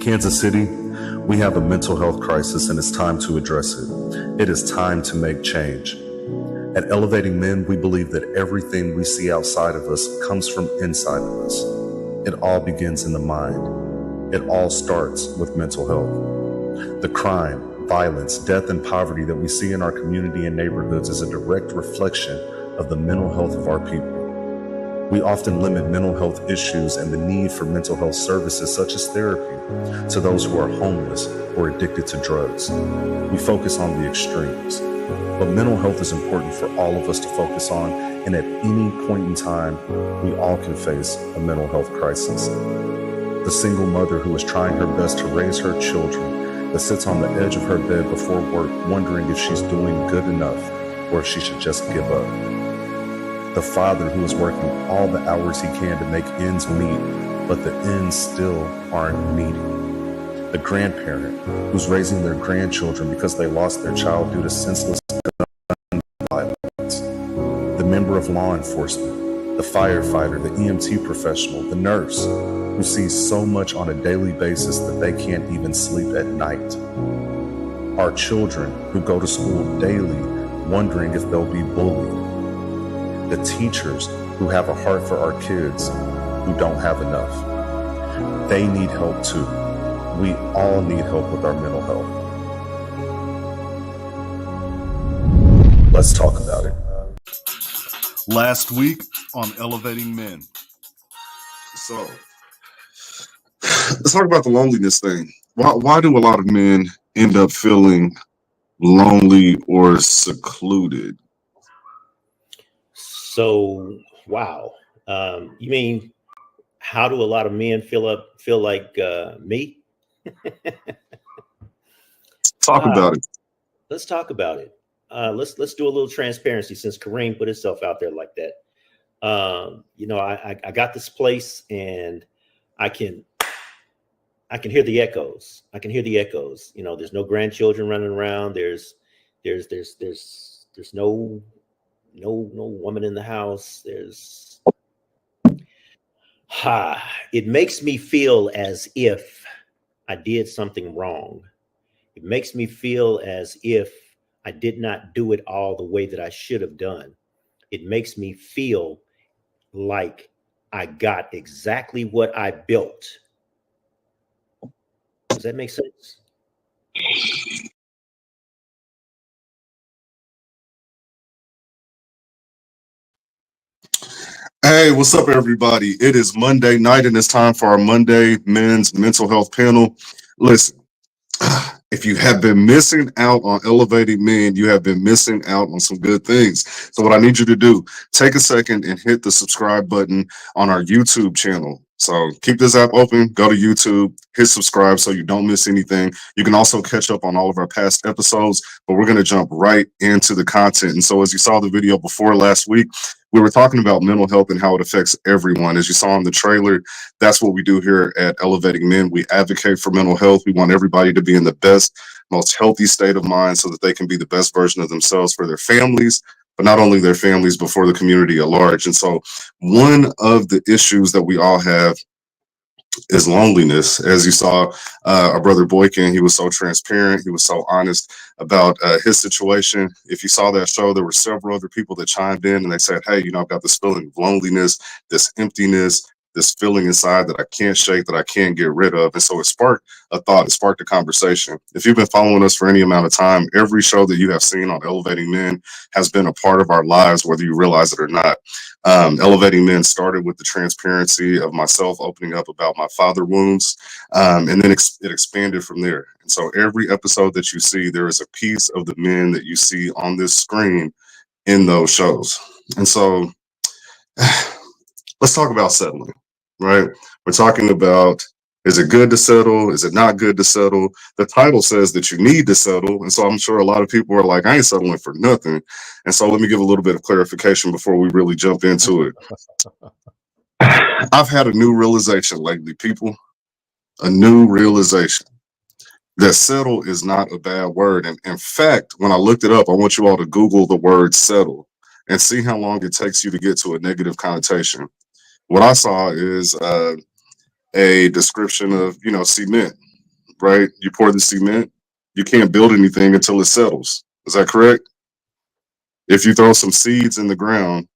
Kansas City, we have a mental health crisis and it's time to address it. It is time to make change. At Elevating Men, we believe that everything we see outside of us comes from inside of us. It all begins in the mind. It all starts with mental health. The crime, violence, death, and poverty that we see in our community and neighborhoods is a direct reflection of the mental health of our people. We often limit mental health issues and the need for mental health services such as therapy to those who are homeless or addicted to drugs. We focus on the extremes. But mental health is important for all of us to focus on, and at any point in time, we all can face a mental health crisis. The single mother who is trying her best to raise her children, that sits on the edge of her bed before work wondering if she's doing good enough or if she should just give up. The father who is working all the hours he can to make ends meet, but the ends still aren't meeting. The grandparent who's raising their grandchildren because they lost their child due to senseless violence. The member of law enforcement, the firefighter, the EMT professional, the nurse who sees so much on a daily basis that they can't even sleep at night. Our children who go to school daily wondering if they'll be bullied. The teachers who have a heart for our kids who don't have enough. They need help too. We all need help with our mental health. Let's talk about it. Last week on Elevating Men. So, let's talk about the loneliness thing. Why do a lot of men end up feeling lonely or secluded? So, wow. You mean, how do a lot of men feel like me? Talk about it. Let's talk about it. Let's do a little transparency since Kareem put himself out there like that. I got this place and I can hear the echoes. I can hear the echoes. You know, there's no grandchildren running around. There's no woman in the house. It makes me feel as if I did something wrong. It makes me feel as if I did not do it all the way that I should have done. It makes me feel like I got exactly what I built. Does that make sense? Hey, what's up, everybody? It is Monday night, and it's time for our Monday Men's Mental Health Panel. Listen, if you have been missing out on Elevating Men, you have been missing out on some good things. So what I need you to do, take a second and hit the subscribe button on our YouTube channel. So keep this app open, go to YouTube, hit subscribe so you don't miss anything. You can also catch up on all of our past episodes, but we're going to jump right into the content. And so as you saw the video before last week, we were talking about mental health and how it affects everyone. As you saw in the trailer, that's what we do here at Elevating Men. We advocate for mental health. We want everybody to be in the best, most healthy state of mind so that they can be the best version of themselves for their families, but not only their families, but for the community at large. And so one of the issues that we all have is loneliness. As you saw, our brother Boykin, he was so transparent. He was so honest about his situation. If you saw that show, there were several other people that chimed in and they said, hey, I've got this feeling of loneliness, this emptiness, this feeling inside that I can't shake, that I can't get rid of. And so it sparked a thought, it sparked a conversation. If you've been following us for any amount of time, every show that you have seen on Elevating Men has been a part of our lives, whether you realize it or not. Elevating Men started with the transparency of myself opening up about my father wounds, and then it expanded from there. And so every episode that you see, there is a piece of the men that you see on this screen in those shows. And so let's talk about settling, right? We're talking about, is it good to settle? Is it not good to settle? The title says that you need to settle. And so I'm sure a lot of people are like, I ain't settling for nothing. And so let me give a little bit of clarification before we really jump into it. I've had a new realization lately, people, a new realization that settle is not a bad word. And in fact, when I looked it up, I want you all to Google the word settle and see how long it takes you to get to a negative connotation. What I saw is a description of, cement. right? You pour the cement, you can't build anything until it settles. Is that correct? If you throw some seeds in the ground,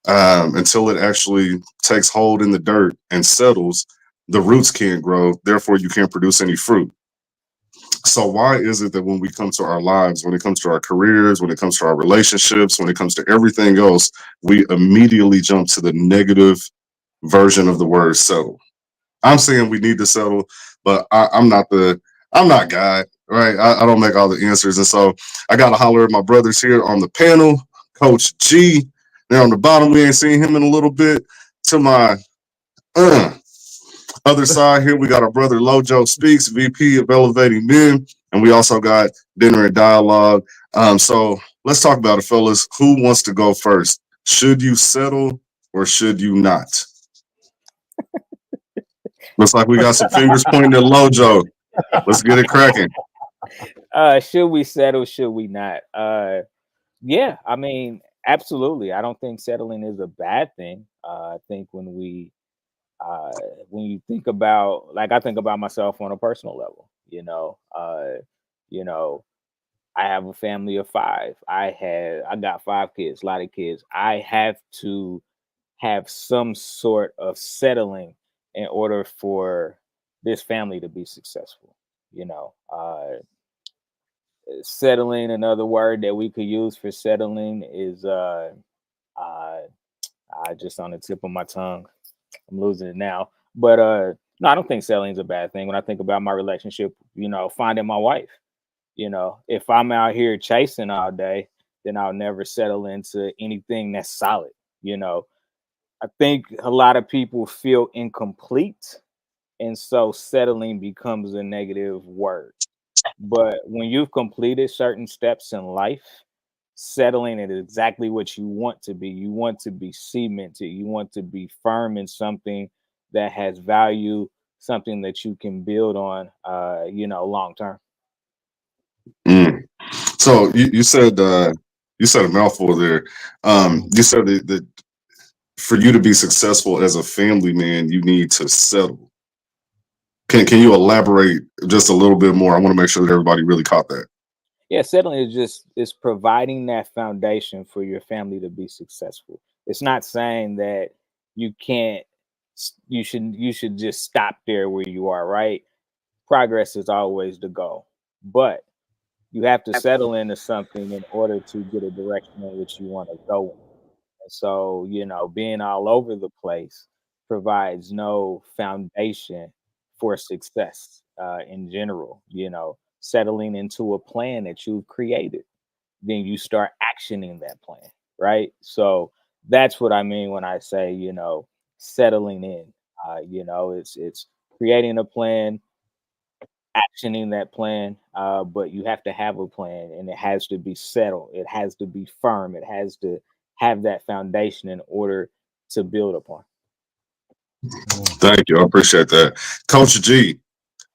until it actually takes hold in the dirt and settles, the roots can't grow. Therefore, you can't produce any fruit. So why is it that when we come to our lives, when it comes to our careers, when it comes to our relationships, when it comes to everything else, we immediately jump to the negative version of the word settle? I'm saying we need to settle, but I'm not God, right? I don't make all the answers. And so I got to holler at my brothers here on the panel, Coach G. There on the bottom, we ain't seen him in a little bit. To my other side here, we got our brother Lojo Speaks, VP of Elevating Men, and we also got Dinner and Dialogue. So let's talk about it, fellas. Who wants to go first? Should you settle or should you not? Looks like we got some fingers pointing at Lojo. Let's get it cracking. Should we settle? Should we not? Yeah, I mean, absolutely. I don't think settling is a bad thing. I think when you think about, like, I think about myself on a personal level. You know, I have a family of 5. I got 5 kids, a lot of kids. I have to have some sort of settling in order for this family to be successful. Settling, another word that we could use for settling is just on the tip of my tongue. I'm losing it now. But no, I don't think settling is a bad thing. When I think about my relationship, finding my wife, if I'm out here chasing all day, then I'll never settle into anything that's solid. I think a lot of people feel incomplete, and so settling becomes a negative word. But when you've completed certain steps in life, settling is exactly what you want to be. You want to be cemented. You want to be firm in something that has value, something that you can build on, long term. Mm. So you said a mouthful there. You said that for you to be successful as a family man, you need to settle. Can you elaborate just a little bit more? I want to make sure that everybody really caught that. Yeah, settling is providing that foundation for your family to be successful. It's not saying that you can't you should just stop there where you are, right? Progress is always the goal. But you have to settle into something in order to get a direction in which you want to go in. And so, being all over the place provides no foundation for success in general. Settling into a plan that you've created, then you start actioning that plan, right? So that's what I mean when I say, settling in. It's creating a plan, actioning that plan, but you have to have a plan, and it has to be settled. It has to be firm. It has to have that foundation in order to build upon. Thank you. I appreciate that. Coach G,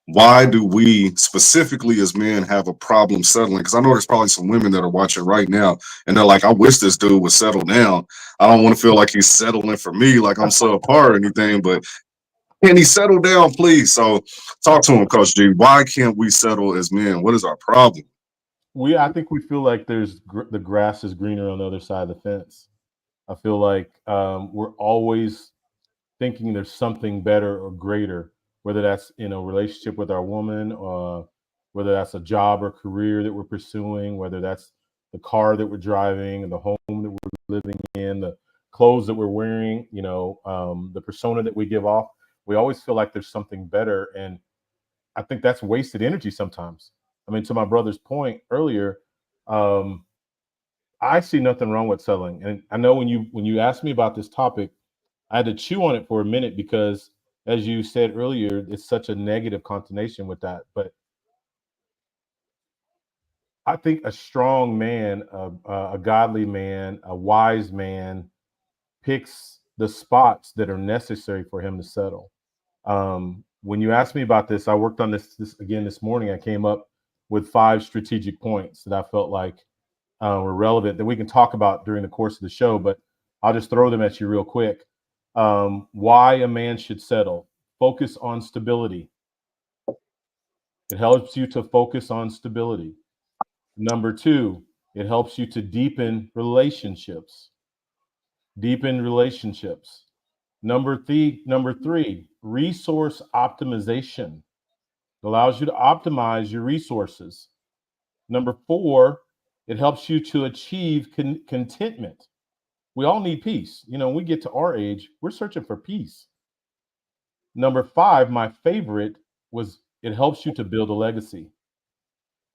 why do we specifically as men have a problem settling? Because I know there's probably some women that are watching right now and they're like, I wish this dude would settle down. I don't want to feel like he's settling for me, like I'm subpar or anything, but can he settle down, please? So talk to him, Coach G. Why can't we settle as men? What is our problem? I think we feel like the grass is greener on the other side of the fence. I feel like we're always thinking there's something better or greater, whether that's in a relationship with our woman, or whether that's a job or career that we're pursuing, whether that's the car that we're driving, the home that we're living in, the clothes that we're wearing, the persona that we give off. We always feel like there's something better. And I think that's wasted energy sometimes. I mean, to my brother's point earlier, I see nothing wrong with settling. And I know when you asked me about this topic, I had to chew on it for a minute because, as you said earlier, it's such a negative connotation with that. But I think a strong man, a godly man, a wise man picks the spots that are necessary for him to settle. When you asked me about this, I worked on this again this morning. I came up with 5 strategic points that I felt like were relevant that we can talk about during the course of the show, but I'll just throw them at you real quick. Why a man should settle: focus on stability, It helps you to focus on stability. Number two, it helps you to deepen relationships. Deepen relationships. Number three, resource optimization. It allows you to optimize your resources. Number four, it helps you to achieve contentment. We all need peace. You know, when we get to our age, we're searching for peace. Number five, my favorite, was it helps you to build a legacy.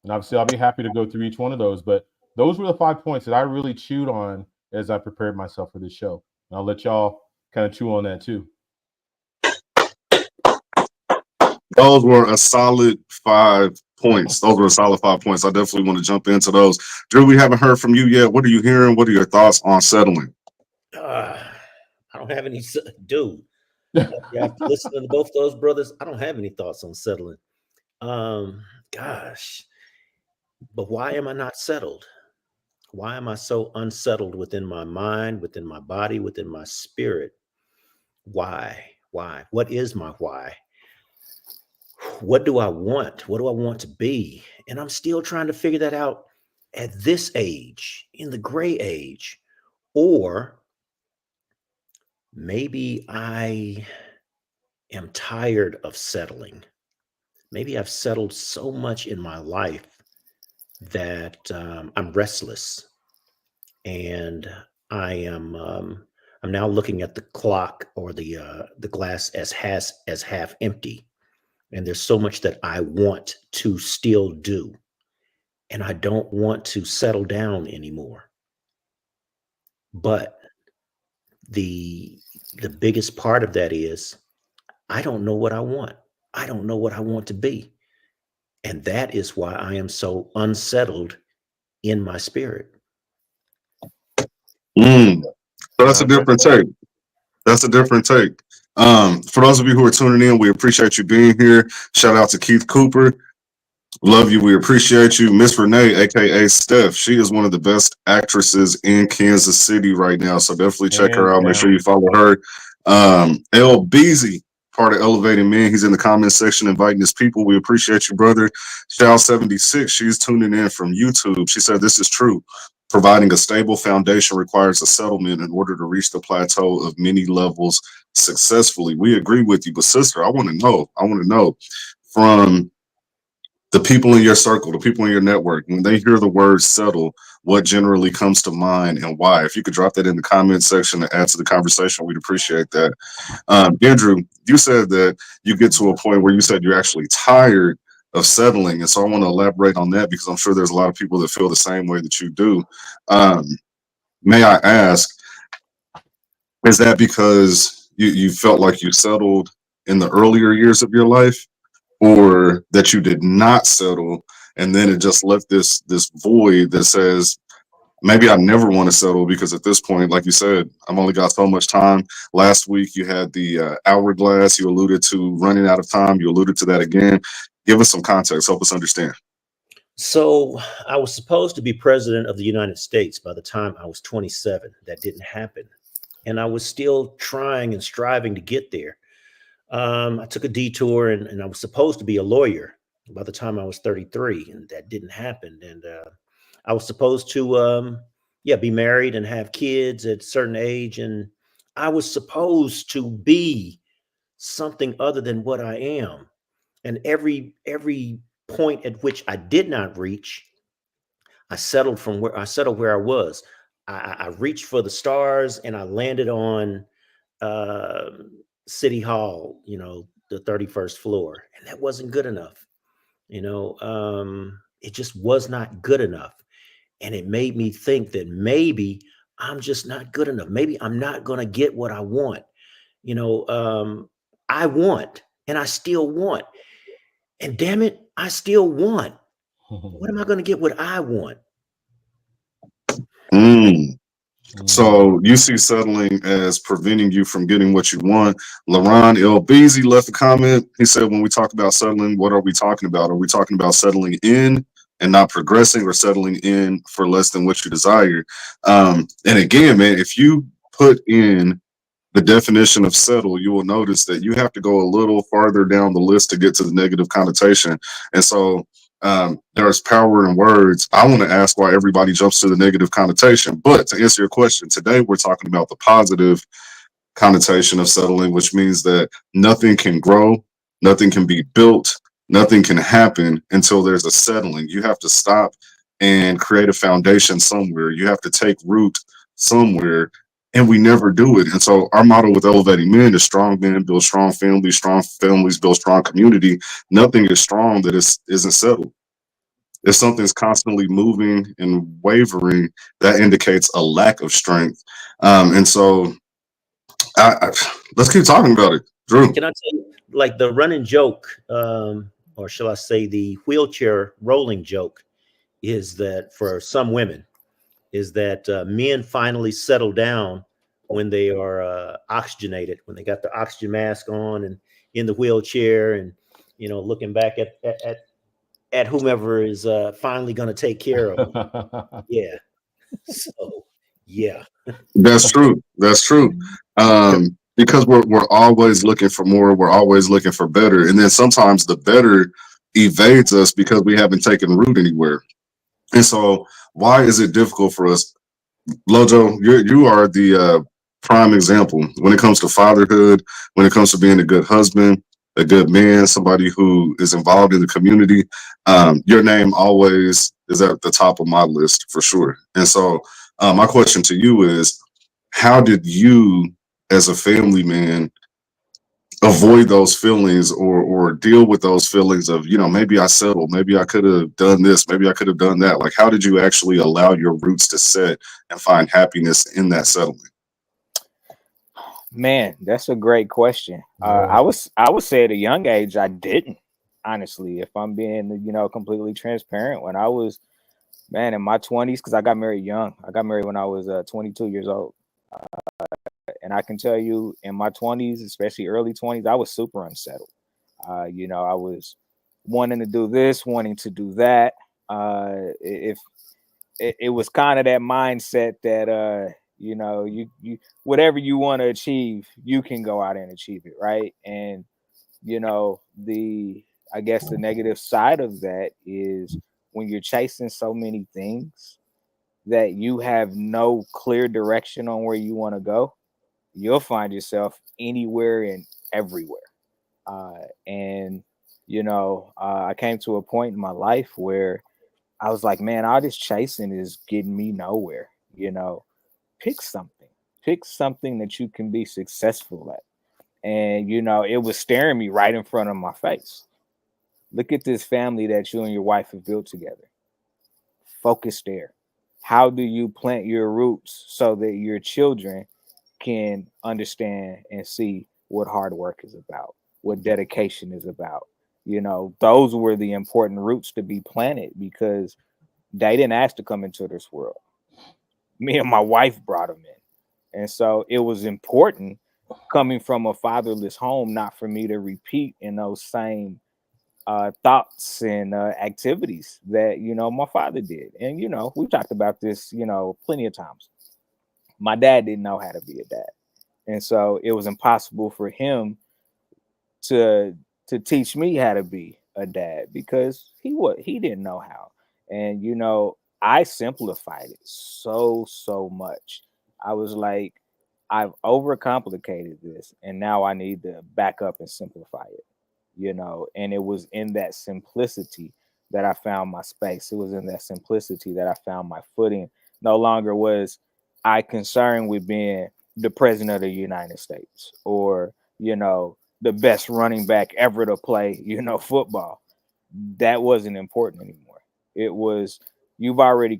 And obviously, I'll be happy to go through each one of those, but those were the 5 points that I really chewed on as I prepared myself for this show. And I'll let y'all kind of chew on that too. Those were a solid 5 points. Those were a solid 5 points. I definitely want to jump into those. Drew, we haven't heard from you yet. What are you hearing? What are your thoughts on settling? I don't have any, dude. You have to listen to both those brothers. I don't have any thoughts on settling. Gosh, but why am I not settled? Why am I so unsettled within my mind, within my body, within my spirit? Why? What is my why? What do I want? What do I want to be? And I'm still trying to figure that out at this age, in the gray age. Or maybe I am tired of settling. Maybe I've settled so much in my life that I'm restless, and I'm now looking at the clock or the glass as half empty, and there's so much that I want to still do, and I don't want to settle down anymore. But the biggest part of that is I don't know what I want. I don't know what I want to be. And that is why I am so unsettled in my spirit. So that's a different take. That's a different take. For those of you who are tuning in, we appreciate you being here. Shout out to Keith Cooper. Love you. We appreciate you. Miss Renee, aka Steph. She is one of the best actresses in Kansas City right now. So definitely check her out. Make sure you follow her. L Beasy, part of Elevating Men. He's in the comments section inviting his people. We appreciate you, brother. Shao76, she's tuning in from YouTube. She said, this is true. Providing a stable foundation requires a settlement in order to reach the plateau of many levels successfully. We agree with you, but sister, I want to know from the people in your circle, the people in your network, when they hear the word settle, what generally comes to mind and why? If you could drop that in the comment section and add to the conversation, we'd appreciate that. Andrew, you said that you get to a point where you said you're actually tired of settling. And so I want to elaborate on that because I'm sure there's a lot of people that feel the same way that you do. May I ask, is that because you felt like you settled in the earlier years of your life, or that you did not settle and then it just left this void that says, maybe I never want to settle because at this point, like you said, I've only got so much time. Last week you had the hourglass. You alluded to running out of time. You alluded to that again. Give us some context. Help us understand. So I was supposed to be president of the United States by the time I was 27. That didn't happen. And I was still trying and striving to get there. I took a detour and I was supposed to be a lawyer by the time I was 33, and that didn't happen. And I was supposed to, be married and have kids at a certain age. And I was supposed to be something other than what I am. And every point at which I did not reach, I settled where I was. I reached for the stars and I landed on City Hall, the 31st floor. And that wasn't good enough. It just was not good enough. And it made me think that maybe I'm just not good enough. Maybe I'm not going to get what I want. I want, and I still want. And damn it, I still want. What am I going to get what I want? So you see settling as preventing you from getting what you want. LaRon L. Beasy left a comment. He said, when we talk about settling, what are we talking about? Are we talking about settling in and not progressing, or settling in for less than what you desire? And again, man, if you put in the definition of settle, you will notice that you have to go a little farther down the list to get to the negative connotation. And so there's power in words. I want to ask why everybody jumps to the negative connotation. But to answer your question, today we're talking about the positive connotation of settling, which means that nothing can grow, nothing can be built, nothing can happen until there's a settling. You have to stop and create a foundation somewhere. You have to take root somewhere, and we never do it. And so our motto with Elevating Men is strong men build strong families build strong community. Nothing is strong that isn't settled. If something's constantly moving and wavering, that indicates a lack of strength. And so let's keep talking about it. Drew. Can I tell you, like the running joke, or shall I say the wheelchair rolling joke, is that for some women, is that men finally settle down when they are oxygenated, when they got the oxygen mask on and in the wheelchair, and looking back at whomever is finally going to take care of them. Yeah. So yeah, That's true. That's true. Because we're always looking for more. We're always looking for better, and then sometimes the better evades us because we haven't taken root anywhere. And so, why is it difficult for us? Lojo, you are the prime example when it comes to fatherhood, when it comes to being a good husband, a good man, somebody who is involved in the community. Your name always is at the top of my list for sure. And so, my question to you is, how did you, as a family man, avoid those feelings or deal with those feelings of, maybe I settled, maybe I could have done this, maybe I could have done that? Like, how did you actually allow your roots to set and find happiness in that settlement? Man, that's a great question. I would say at a young age, I didn't, honestly, if I'm being, completely transparent. When I was, in my 20s, because I got married young. I got married when I was 22 years old. And I can tell you in my 20s, especially early 20s, I was super unsettled. I was wanting to do this, wanting to do that. If it was kind of that mindset that, you whatever you want to achieve, you can go out and achieve it. Right. And, I guess the negative side of that is when you're chasing so many things that you have no clear direction on where you want to go, you'll find yourself anywhere and everywhere. I came to a point in my life where I was like, man, all this chasing is getting me nowhere. Pick something that you can be successful at. And, it was staring me right in front of my face. Look at this family that you and your wife have built together. Focus there. How do you plant your roots so that your children can understand and see what hard work is about, what dedication is about? Those were the important roots to be planted because they didn't ask to come into this world. Me and my wife brought them in. And so it was important coming from a fatherless home, not for me to repeat in those same thoughts and activities that, my father did. And, we talked about this, plenty of times. My dad didn't know how to be a dad. And so it was impossible for him to teach me how to be a dad because he didn't know how. And, I simplified it so much. I was like, I've overcomplicated this and now I need to back up and simplify it. And it was in that simplicity that I found my space. It was in that simplicity that I found my footing. No longer was I concerned with being the president of the United States or, the best running back ever to play, football. That wasn't important anymore. It was, you've already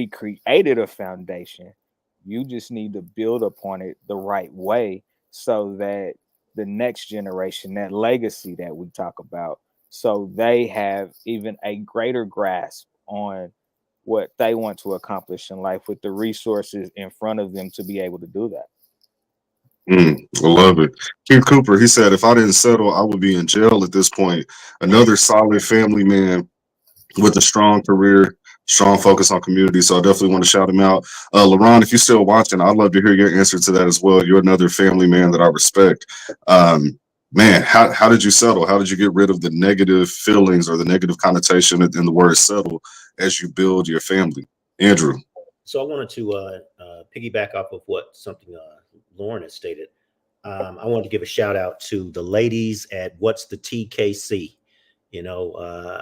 created a foundation. You just need to build upon it the right way so that the next generation, that legacy that we talk about, so they have even a greater grasp on what they want to accomplish in life with the resources in front of them to be able to do that. I love it. Keith Cooper, he said, if I didn't settle, I would be in jail at this point. Another solid family man with a strong career, strong focus on community. So I definitely want to shout him out. LaRon, if you're still watching, I'd love to hear your answer to that as well. You're another family man that I respect. Man, how did you settle? How did you get rid of the negative feelings or the negative connotation in the word settle as you build your family? Andrew. So I wanted to piggyback off of what something Lauren has stated. I wanted to give a shout out to the ladies at What's the TKC. You know,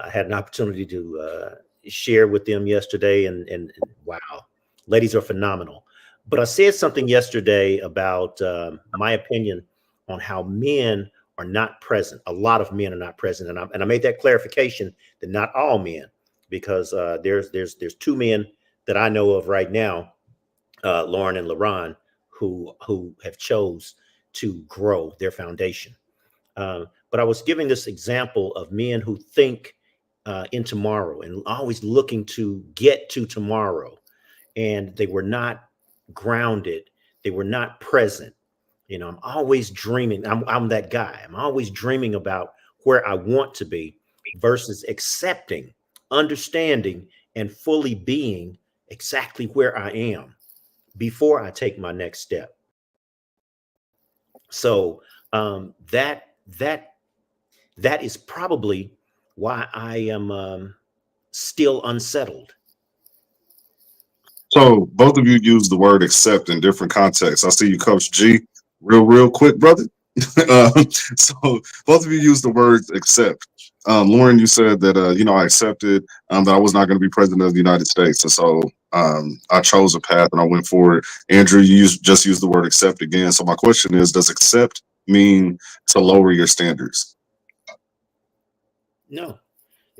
I had an opportunity to share with them yesterday, and wow, ladies are phenomenal. But I said something yesterday about my opinion on how men are not present. A lot of men are not present, and I made that clarification that not all men, because there's two men that I know of right now, Lauren and LaRon, who have chose to grow their foundation. But I was giving this example of men who think in tomorrow and always looking to get to tomorrow, and they were not grounded. They were not present. You know, I'm always dreaming. I'm that guy. I'm always dreaming about where I want to be versus accepting, understanding, and fully being exactly where I am before I take my next step. So that is probably why I am still unsettled. So both of you use the word accept in different contexts. I see you, Coach G, real quick, brother. So both of you use the word accept. Lauren, you said that I accepted that I was not going to be president of the United States, and so I chose a path and I went forward. Andrew, you just used the word accept again. So my question is, does accept mean to lower your standards? No,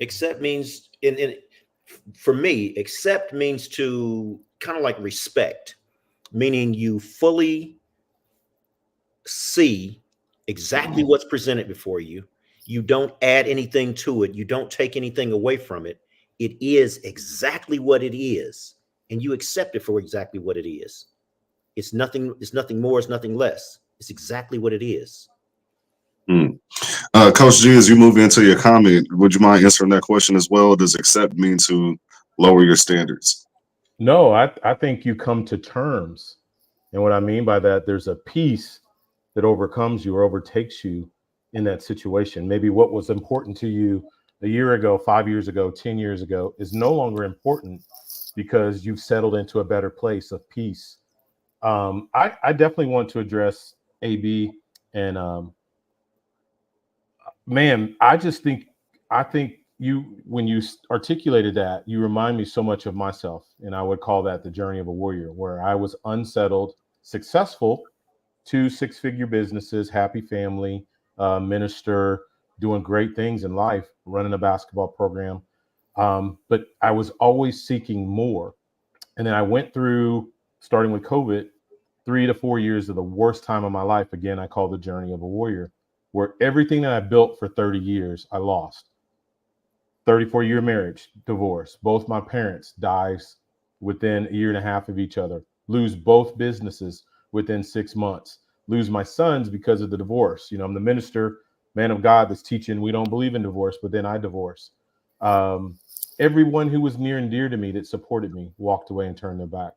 accept means for me, accept means to kind of like respect, meaning you fully see exactly what's presented before you. You don't add anything to it. You don't take anything away from it. It is exactly what it is, and you accept it for exactly what it is. It's nothing. It's nothing more. It's nothing less. It's exactly what it is. Coach G, as you move into your comment, would you mind answering that question as well? Does accept mean to lower your standards? No, I think you come to terms. And what I mean by that, there's a peace that overcomes you or overtakes you in that situation. Maybe what was important to you a year ago, 5 years ago, 10 years ago is no longer important because you've settled into a better place of peace. I definitely want to address AB and man, I think you, when you articulated that, you remind me so much of myself. And I would call that the journey of a warrior, where I was unsettled, successful, 2 six-figure businesses, happy family, minister, doing great things in life, running a basketball program. But I was always seeking more. And then I went through, starting with COVID, 3 to 4 years of the worst time of my life. Again, I call the journey of a warrior, where everything that I built for 30 years, I lost. 34-year marriage, divorce. Both my parents dies within a year and a half of each other. Lose both businesses within 6 months. Lose my sons because of the divorce. You know, I'm the minister, man of God that's teaching we don't believe in divorce, but then I divorce. Everyone who was near and dear to me that supported me walked away and turned their back.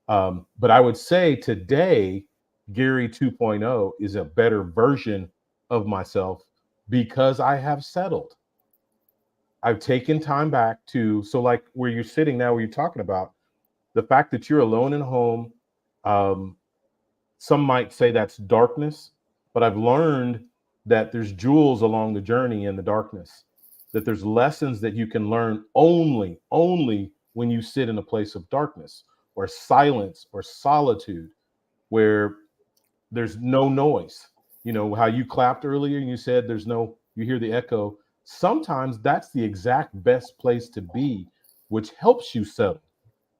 But I would say today, Gary 2.0 is a better version of myself because I have settled. I've taken time back to, so like where you're sitting now, where you're talking about the fact that you're alone in home. Some might say that's darkness, but I've learned that there's jewels along the journey in the darkness, that there's lessons that you can learn only when you sit in a place of darkness or silence or solitude, where there's no noise. You know, how you clapped earlier and you said you hear the echo. Sometimes that's the exact best place to be, which helps you settle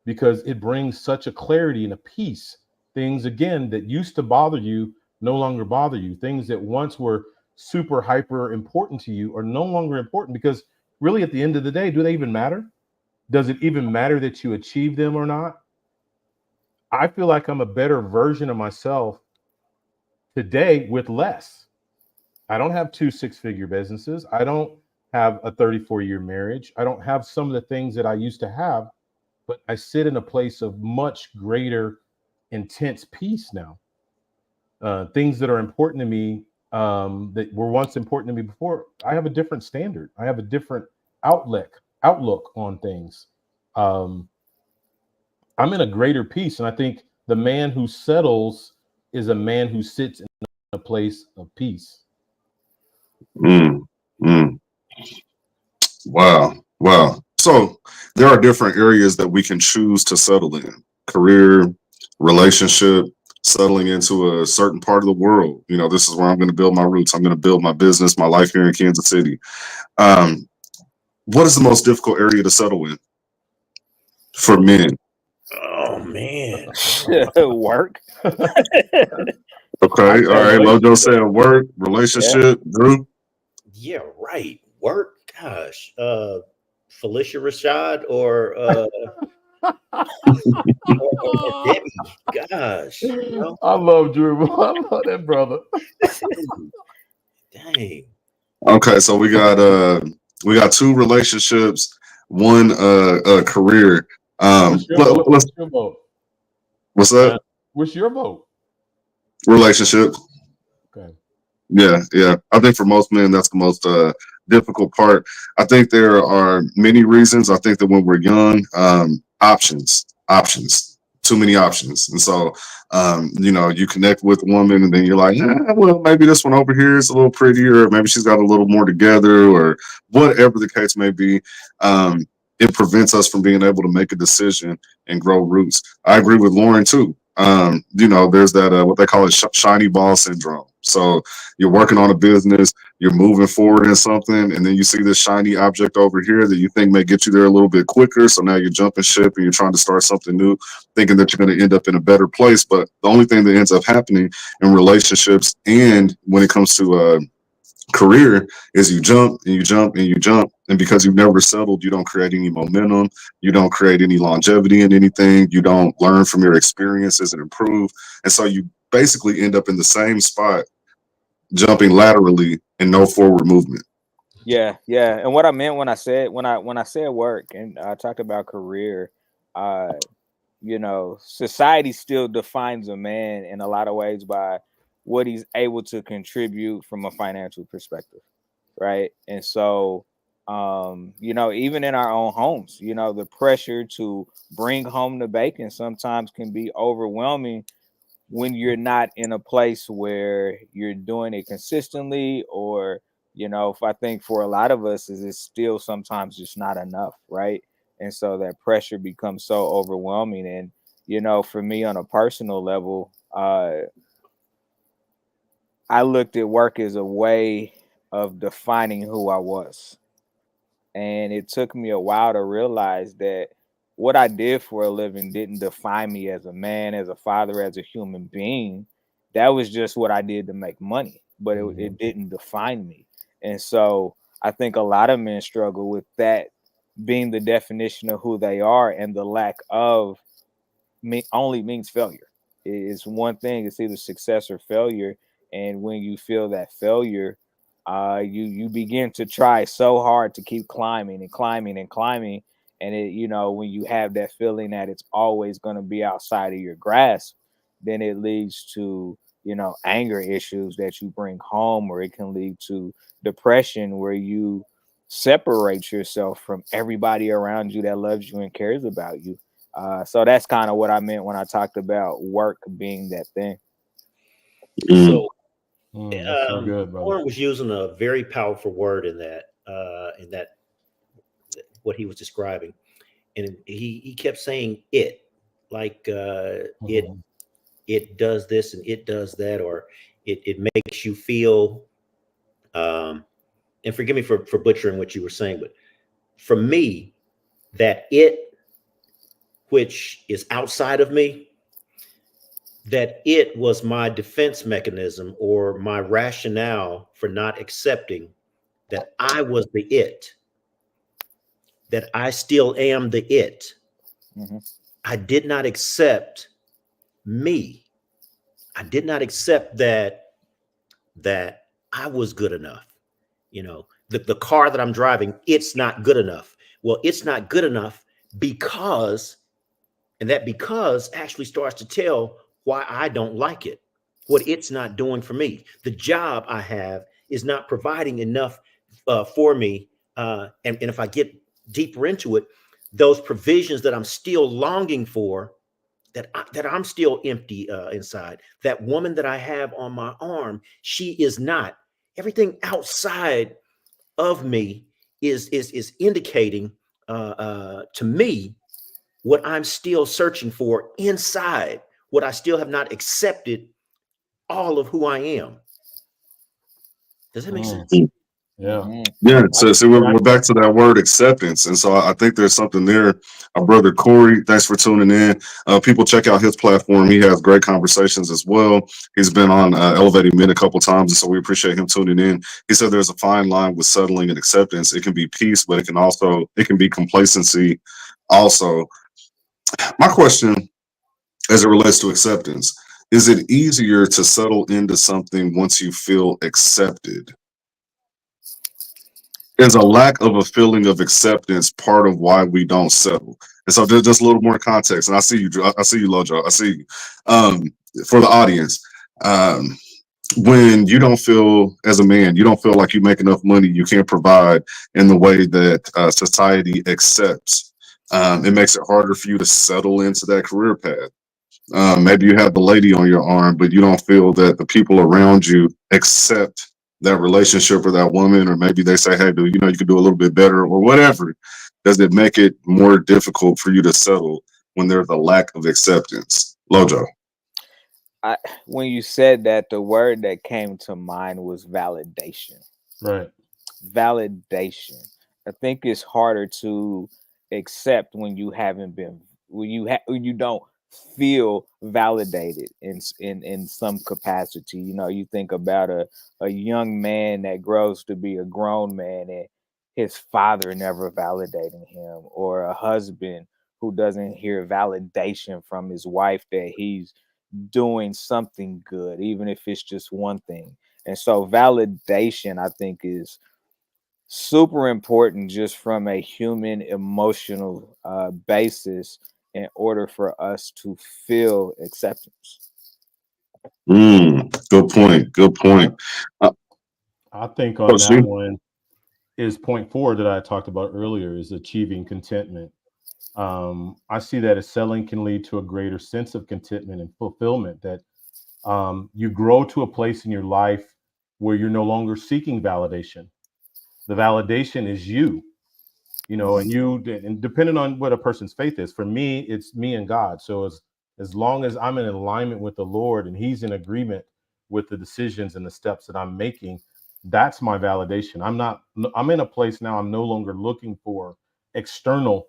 because it brings such a clarity and a peace. Things, again, that used to bother you no longer bother you. Things that once were super hyper important to you are no longer important because really at the end of the day, do they even matter? Does it even matter that you achieve them or not? I feel like I'm a better version of myself today with less. I don't have 2 six-figure businesses. I don't have a 34-year marriage. I don't have some of the things that I used to have, but I sit in a place of much greater, intense peace now. Things that are important to me, that were once important to me before, I have a different standard. I have a different outlook on things. I'm in a greater peace, and I think the man who settles is a man who sits in a place of peace. Mm, mm. Wow. Wow. So there are different areas that we can choose to settle in: career, relationship, settling into a certain part of the world. You know, this is where I'm going to build my roots. I'm going to build my business, my life here in Kansas City. Um, what is the most difficult area to settle in for men? Oh man. Work. Okay. All right. Lojo said work, Yeah. relationship, Drew. Yeah, right. Work. Gosh. Felicia Rashad or Debbie. Gosh. I love Drew. I love that brother. Dang. Okay. So we got two relationships, one career. What's your vote? Let's What's your vote? what's that? What's your vote? Relationship. Okay. Yeah, yeah. I think for most men, that's the most difficult part. I think there are many reasons. I think that when we're young, options, too many options. And so, you know, you connect with a woman and then you're like, well, maybe this one over here is a little prettier, or maybe she's got a little more together, or whatever the case may be. It prevents us from being able to make a decision and grow roots. I agree with Lauren too. You know, there's that what they call it shiny ball syndrome. So you're working on a business, you're moving forward in something, and then you see this shiny object over here that you think may get you there a little bit quicker. So now you're jumping ship and you're trying to start something new, thinking that you're going to end up in a better place. But the only thing that ends up happening in relationships and when it comes to career is you jump and you jump and you jump, and because you've never settled, you don't create any momentum, you don't create any longevity in anything, you don't learn from your experiences and improve, and so you basically end up in the same spot, jumping laterally and no forward movement. Yeah, yeah. And what I meant when I said work and I talked about career, you know, society still defines a man in a lot of ways by what he's able to contribute from a financial perspective, right? And so, you know, even in our own homes, you know, the pressure to bring home the bacon sometimes can be overwhelming when you're not in a place where you're doing it consistently, or you know, if I think for a lot of us is it's still sometimes just not enough, right? And so that pressure becomes so overwhelming. And you know, for me on a personal level, I looked at work as a way of defining who I was. And it took me a while to realize that what I did for a living didn't define me as a man, as a father, as a human being. That was just what I did to make money, but it didn't define me. And so I think a lot of men struggle with that being the definition of who they are, and the lack of only means failure. It's one thing, it's either success or failure. And when you feel that failure, you begin to try so hard to keep climbing and climbing and climbing. And it, you know, when you have that feeling that it's always going to be outside of your grasp, then it leads to, you know, anger issues that you bring home, or it can lead to depression where you separate yourself from everybody around you that loves you and cares about you. So that's kind of what I meant when I talked about work being that thing. So That's so good, brother. Warren was using a very powerful word in that what he was describing, and he kept saying it, like it does this and it does that, or it makes you feel. And forgive me for butchering what you were saying, but for me, that it, which is outside of me, that it was my defense mechanism or my rationale for not accepting that I was the it, that I still am the it. Mm-hmm. I did not accept me. I did not accept that I was good enough. You know, the car that I'm driving, it's not good enough. Well, it's not good enough because, and that because actually starts to tell why I don't like it, what it's not doing for me. The job I have is not providing enough for me. And if I get deeper into it, those provisions that I'm still longing for, that I'm still empty inside. That woman that I have on my arm, she is not. Everything outside of me is indicating to me what I'm still searching for inside, what I still have not accepted all of who I am. Does that make sense? Yeah. Yeah, so we're back to that word acceptance, and so I think there's something there. Our brother Corey, thanks for tuning in. People check out his platform; he has great conversations as well. He's been on Elevating Men a couple times, and so we appreciate him tuning in. He said there's a fine line with settling and acceptance. It can be peace, but it can be complacency. Also, my question, as it relates to acceptance, is it easier to settle into something once you feel accepted? Is a lack of a feeling of acceptance part of why we don't settle? And so there's just a little more context. And I see you, Lojo. I see you. For the audience, when you don't feel, as a man, you don't feel like you make enough money, you can't provide in the way that society accepts. It makes it harder for you to settle into that career path. Maybe you have the lady on your arm, but you don't feel that the people around you accept that relationship or that woman, or maybe they say, hey, dude, you know, you could do a little bit better or whatever. Does it make it more difficult for you to settle when there's a lack of acceptance? Lojo. When you said that, the word that came to mind was validation. Right. Validation. I think it's harder to accept when you haven't been, when you don't feel validated in some capacity. You know, you think about a young man that grows to be a grown man and his father never validating him, or a husband who doesn't hear validation from his wife that he's doing something good, even if it's just one thing. And so validation, I think, is super important just from a human emotional basis in order for us to feel acceptance. Good point. Good point. I think on that one is point 4 that I talked about earlier, is achieving contentment. I see that as selling can lead to a greater sense of contentment and fulfillment, that you grow to a place in your life where you're no longer seeking validation. The validation is you know, and depending on what a person's faith is, for me, it's me and God. So as long as I'm in alignment with the Lord and he's in agreement with the decisions and the steps that I'm making, that's my validation. I'm in a place now, I'm no longer looking for external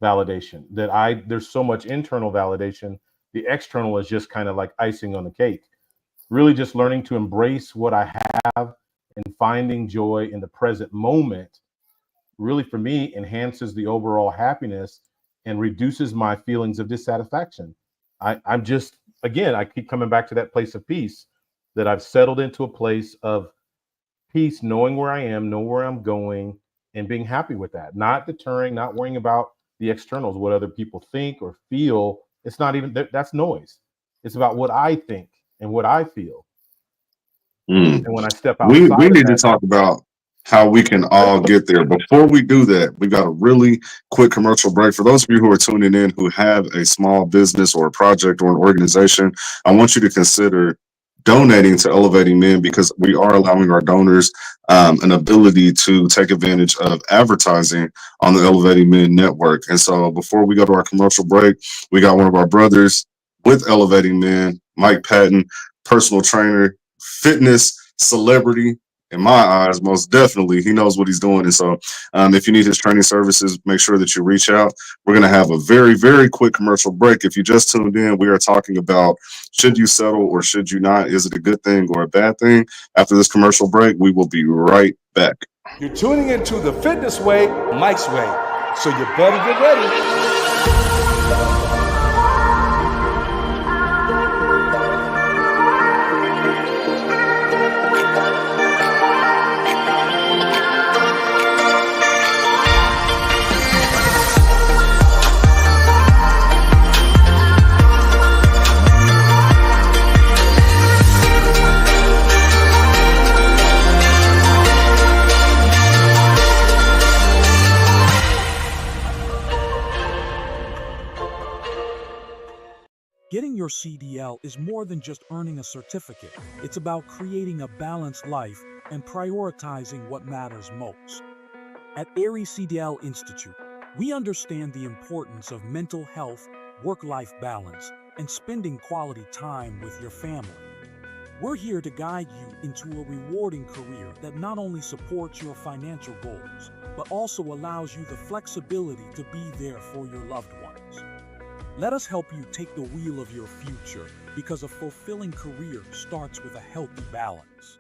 validation, there's so much internal validation. The external is just kind of like icing on the cake. Really just learning to embrace what I have and finding joy in the present moment really, for me, enhances the overall happiness and reduces my feelings of dissatisfaction. I'm just, again, I keep coming back to that place of peace, that I've settled into a place of peace, knowing where I am, know where I'm going, and being happy with that. Not deterring, not worrying about the externals, what other people think or feel. It's not even, that's noise. It's about what I think and what I feel. And when I step outside, we need to talk about how we can all get there. Before we do that, we got a really quick commercial break. For those of you who are tuning in who have a small business or a project or an organization, I want you to consider donating to Elevating Men, because we are allowing our donors an ability to take advantage of advertising on the Elevating Men network. And so before we go to our commercial break, we got one of our brothers with Elevating Men, Mike Patton, personal trainer, fitness celebrity. In my eyes, most definitely, he knows what he's doing. And so if you need his training services, make sure that you reach out. We're going to have a very, very quick commercial break. If you just tuned in, we are talking about, should you settle or should you not? Is it a good thing or a bad thing? After this commercial break, we will be right back. You're tuning into the Fitness Way, Mike's Way. So you better get ready. your CDL is more than just earning a certificate. It's about creating a balanced life and prioritizing what matters most. At Aries CDL Institute, we understand the importance of mental health, work-life balance, and spending quality time with your family. We're here to guide you into a rewarding career that not only supports your financial goals, but also allows you the flexibility to be there for your loved ones. Let us help you take the wheel of your future, because a fulfilling career starts with a healthy balance.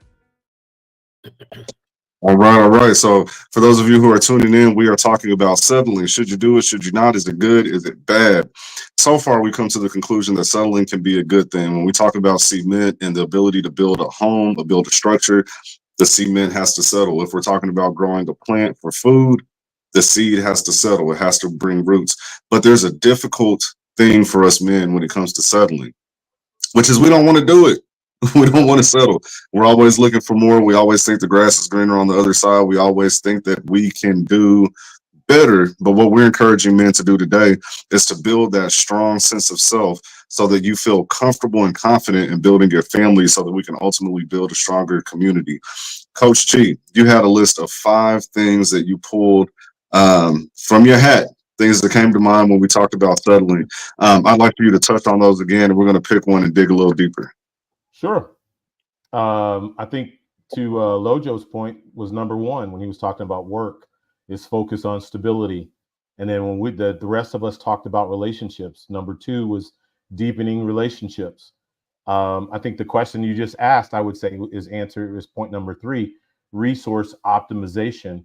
All right, all right. So for those of you who are tuning in, we are talking about settling. Should you do it? Should you not? Is it good? Is it bad? So far, we come to the conclusion that settling can be a good thing. When we talk about cement and the ability to build a home, or build a structure, the cement has to settle. If we're talking about growing a plant for food, the seed has to settle. It has to bring roots. But there's a difficult thing for us men when it comes to settling, which is we don't want to do it. We don't want to settle. We're always looking for more. We always think the grass is greener on the other side. We always think that we can do better. But what we're encouraging men to do today is to build that strong sense of self so that you feel comfortable and confident in building your family so that we can ultimately build a stronger community. Coach G, you had a list of 5 things that you pulled from your hat, things that came to mind when we talked about settling. I'd like for you to touch on those again, and we're going to pick one and dig a little deeper. Sure. I think to Lojo's point was number 1 when he was talking about work is focus on stability. And then when the rest of us talked about relationships, number 2 was deepening relationships. I think the question you just asked, I would say is point number 3, resource optimization.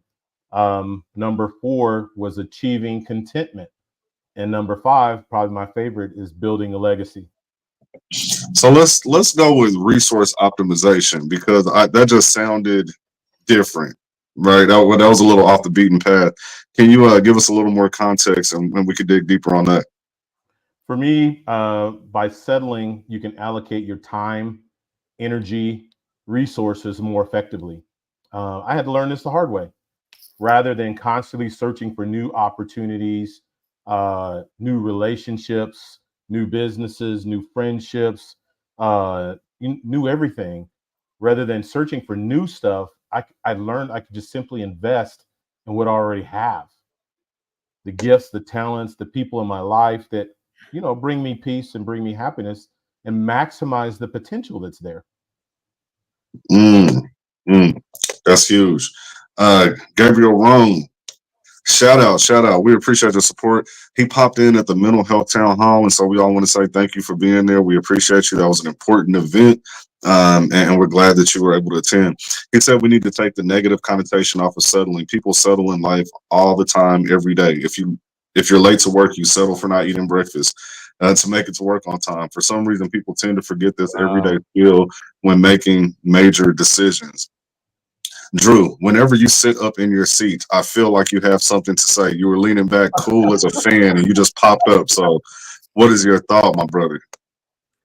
Number 4 was achieving contentment. And number 5, probably my favorite, is building a legacy. So let's go with resource optimization, because that just sounded different, right? That was a little off the beaten path. Can you give us a little more context, and we could dig deeper on that? For me, by settling, you can allocate your time, energy, resources more effectively. I had to learn this the hard way. Rather than constantly searching for new opportunities, new relationships, new businesses, new friendships, new everything. Rather than searching for new stuff, I learned I could just simply invest in what I already have. The gifts, the talents, the people in my life that, bring me peace and bring me happiness, and maximize the potential that's there. That's huge. Gabriel Rome, shout out. We appreciate the support. He popped in at the Mental Health Town Hall, and so we all want to say thank you for being there. We appreciate you. That was an important event, and we're glad that you were able to attend. He said we need to take the negative connotation off of settling. People settle in life all the time, every day. If you're late to work, you settle for not eating breakfast to make it to work on time. For some reason, people tend to forget this everyday skill when making major decisions. Drew, whenever you sit up in your seat, I feel like you have something to say. You were leaning back cool as a fan, and you just popped up. So what is your thought, my brother?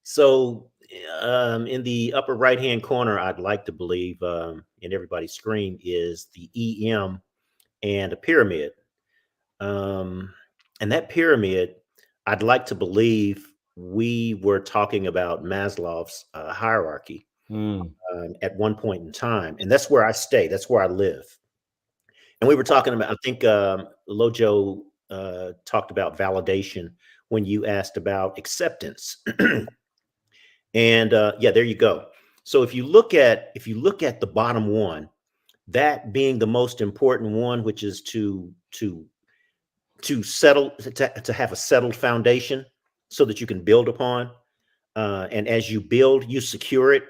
So in the upper right-hand corner, I'd like to believe in everybody's screen is the EM and a pyramid. And that pyramid, I'd like to believe we were talking about Maslow's hierarchy. At one point in time, and that's where I stay. That's where I live. And we were talking about, I think Lojo talked about validation when you asked about acceptance. And yeah, there you go. So if you look at the bottom one, that being the most important one, which is to settle, to have a settled foundation so that you can build upon. And as you build, you secure it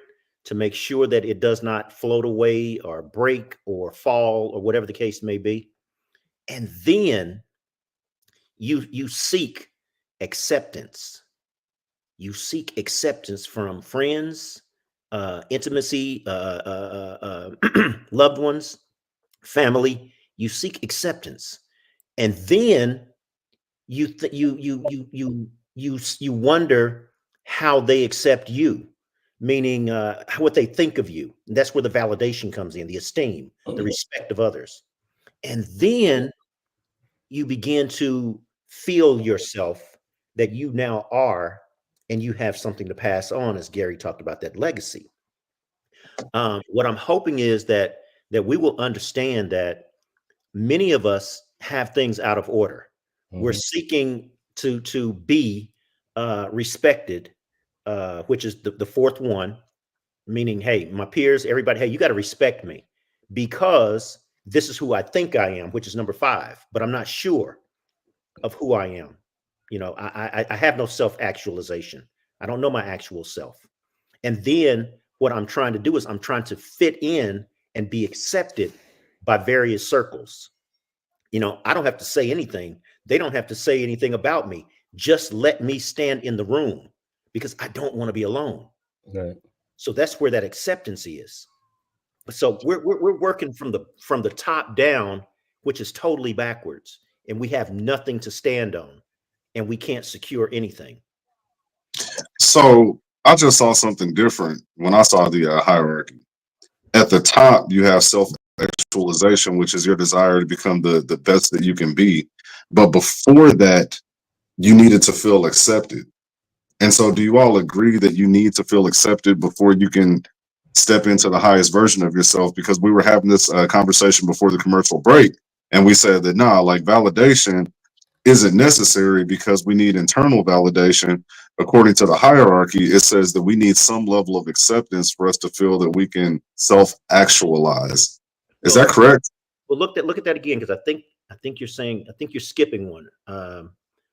to make sure that it does not float away or break or fall or whatever the case may be. And then you seek acceptance. You seek acceptance from friends, intimacy, loved ones, family. You seek acceptance, and then you wonder how they accept you. Meaning what they think of you. And that's where the validation comes in, the esteem, the respect of others. And then you begin to feel yourself that you now are and you have something to pass on, as Gary talked about, that legacy. What I'm hoping is that we will understand that many of us have things out of order. We're seeking to be respected, which is the fourth one, meaning, hey, my peers, everybody, hey, you got to respect me because this is who I think I am, which is number 5, but I'm not sure of who I am. You know, I have no self-actualization. I don't know my actual self. And then what I'm trying to do is I'm trying to fit in and be accepted by various circles. You know, I don't have to say anything. They don't have to say anything about me. Just let me stand in the room because I don't want to be alone. Right. So that's where that acceptance is. So we're working from the top down, which is totally backwards, and we have nothing to stand on, and we can't secure anything. So I just saw something different when I saw the hierarchy. At the top, you have self-actualization, which is your desire to become the best that you can be. But before that, you needed to feel accepted. And so do you all agree that you need to feel accepted before you can step into the highest version of yourself? Because we were having this conversation before the commercial break, and we said that, nah, like validation isn't necessary because we need internal validation. According to the hierarchy, it says that we need some level of acceptance for us to feel that we can self-actualize. Is that correct? Well, look at that again, because I think you're skipping one.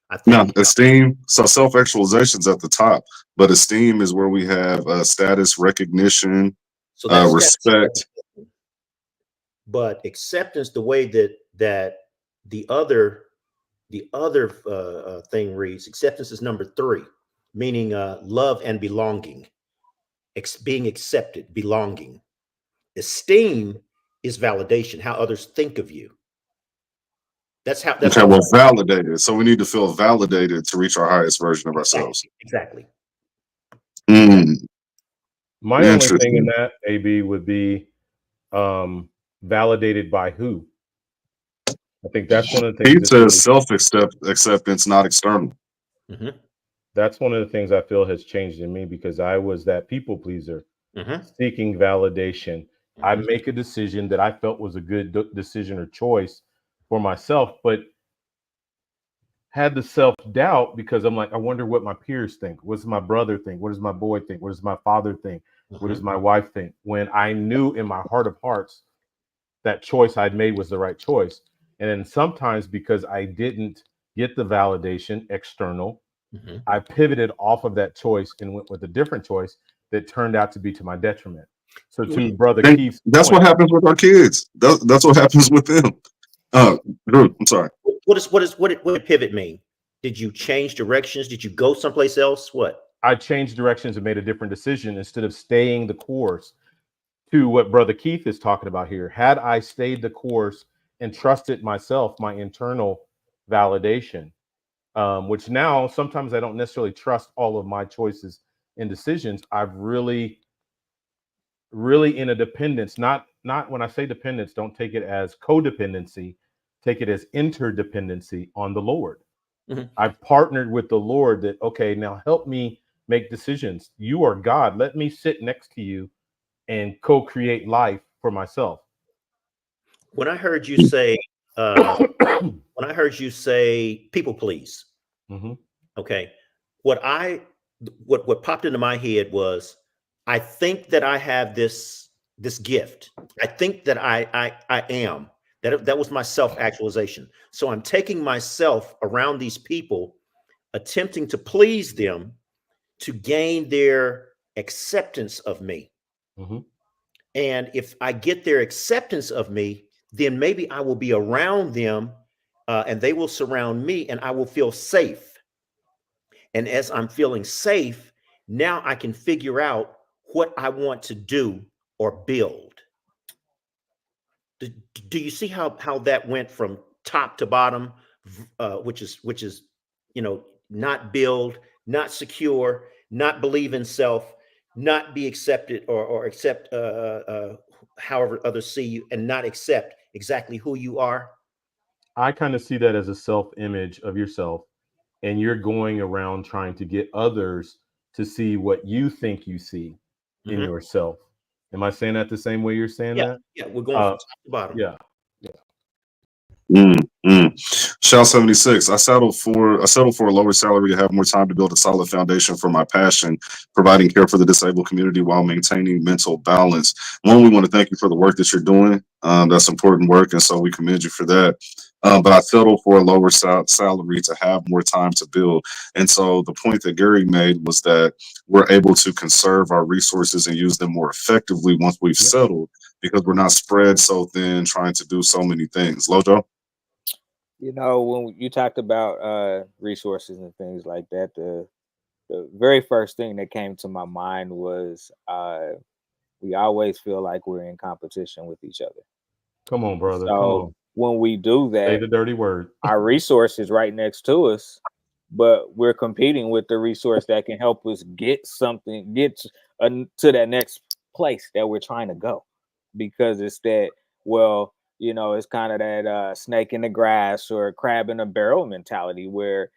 I No, think esteem. So self-actualization's at the top, but esteem is where we have status, recognition, so that's respect. But acceptance, the way that the other thing reads, acceptance is number 3, meaning love and belonging, being accepted, belonging. Esteem is validation, how others think of you. That's how. Okay, well, validated. So we need to feel validated to reach our highest version of ourselves. Exactly. My only thing in that, AB, would be validated by who? I think that's one of the things. He says self-acceptance, not external. That's one of the things I feel has changed in me because I was that people pleaser, seeking validation. I make a decision that I felt was a good decision or choice for myself, but had the self-doubt because I'm like, I wonder what my peers think. What does my brother think? What does my boy think? What does my father think? What does my wife think? When I knew in my heart of hearts that choice I'd made was the right choice. And then sometimes because I didn't get the validation external, I pivoted off of that choice and went with a different choice that turned out to be to my detriment. So to Brother Keith's that's point, what happens with our kids. That's what happens with them. Drew, I'm sorry. What did pivot mean? Did you change directions? Did you go someplace else? What? I changed directions and made a different decision instead of staying the course. To what Brother Keith is talking about here, had I stayed the course and trusted myself, my internal validation, which now sometimes I don't necessarily trust all of my choices and decisions. I've really in a dependence, not when I say dependence, don't take it as codependency, take it as interdependency on the Lord. I've partnered with the Lord that, okay, now help me make decisions. You are God. Let me sit next to you and co-create life for myself. When I heard you say, people please, okay, what popped into my head was, I think that I have this gift. I think that I am. That was my self-actualization. So I'm taking myself around these people, attempting to please them to gain their acceptance of me. And if I get their acceptance of me, then maybe I will be around them and they will surround me and I will feel safe. And as I'm feeling safe, now I can figure out what I want to do or build. Do you see how that went from top to bottom, which is, you know, not build, not secure, not believe in self, not be accepted or accept however others see you, and not accept exactly who you are? I kind of see that as a self-image of yourself, and you're going around trying to get others to see what you think you see in Mhm. yourself. Am I saying that the same way you're saying Yeah, that? yeah, we're going from Uh, top to bottom. yeah. Mm, Shell 76. I settled for a lower salary to have more time to build a solid foundation for my passion, providing care for the disabled community while maintaining mental balance. One, we want to thank you for the work that you're doing. That's important work, and so we commend you for that. But I settled for a lower salary to have more time to build. And so the point that Gary made was that we're able to conserve our resources and use them more effectively once we've Yep. settled, because we're not spread so thin trying to do so many things. Lojo? You know, when you talked about resources and things like that, the very first thing that came to my mind was we always feel like we're in competition with each other. Come on, brother. Come So on. when we do Say that, the dirty word. our resource is right next to us, but we're competing with the resource that can help us get something, to that next place that we're trying to go. Because it's that, well, you know, it's kind of that snake in the grass or crab in a barrel mentality where,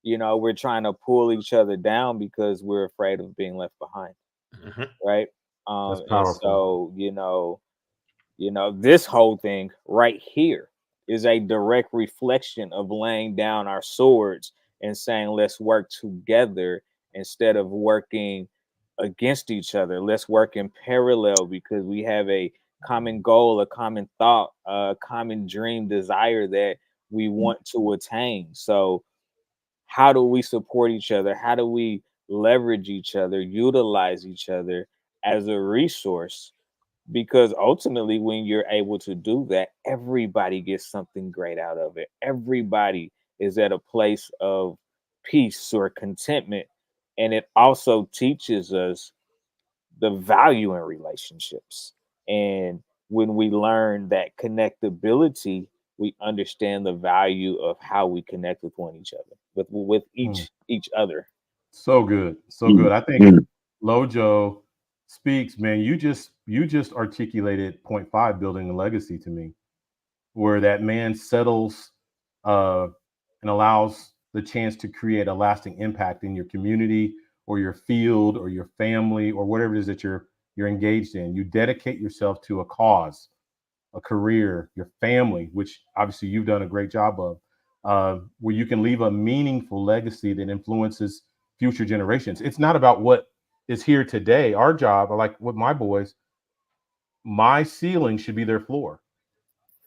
you know, we're trying to pull each other down because we're afraid of being left behind, Mhm. right? That's And powerful. so, this whole thing right here is a direct reflection of laying down our swords and saying, let's work together instead of working against each other. Let's work in parallel because we have a common goal, a common thought, a common dream, desire that we want to attain. So, how do we support each other? How do we leverage each other, utilize each other as a resource? Because ultimately, when you're able to do that, everybody gets something great out of it. Everybody is at a place of peace or contentment. And it also teaches us the value in relationships. And when we learn that connectability, we understand the value of how we connect with one each other, with Mm. each other. So good. So good. Mm, I think mm, Lojo speaks, man. You just articulated point five, building a legacy to me, where that man settles uh, and allows the chance to create a lasting impact in your community or your field or your family or whatever it is that you're engaged in. You dedicate yourself to a cause, a career, your family, which obviously you've done a great job of, where you can leave a meaningful legacy that influences future generations. It's not about what is here today. Our job, I like with my boys, my ceiling should be their floor.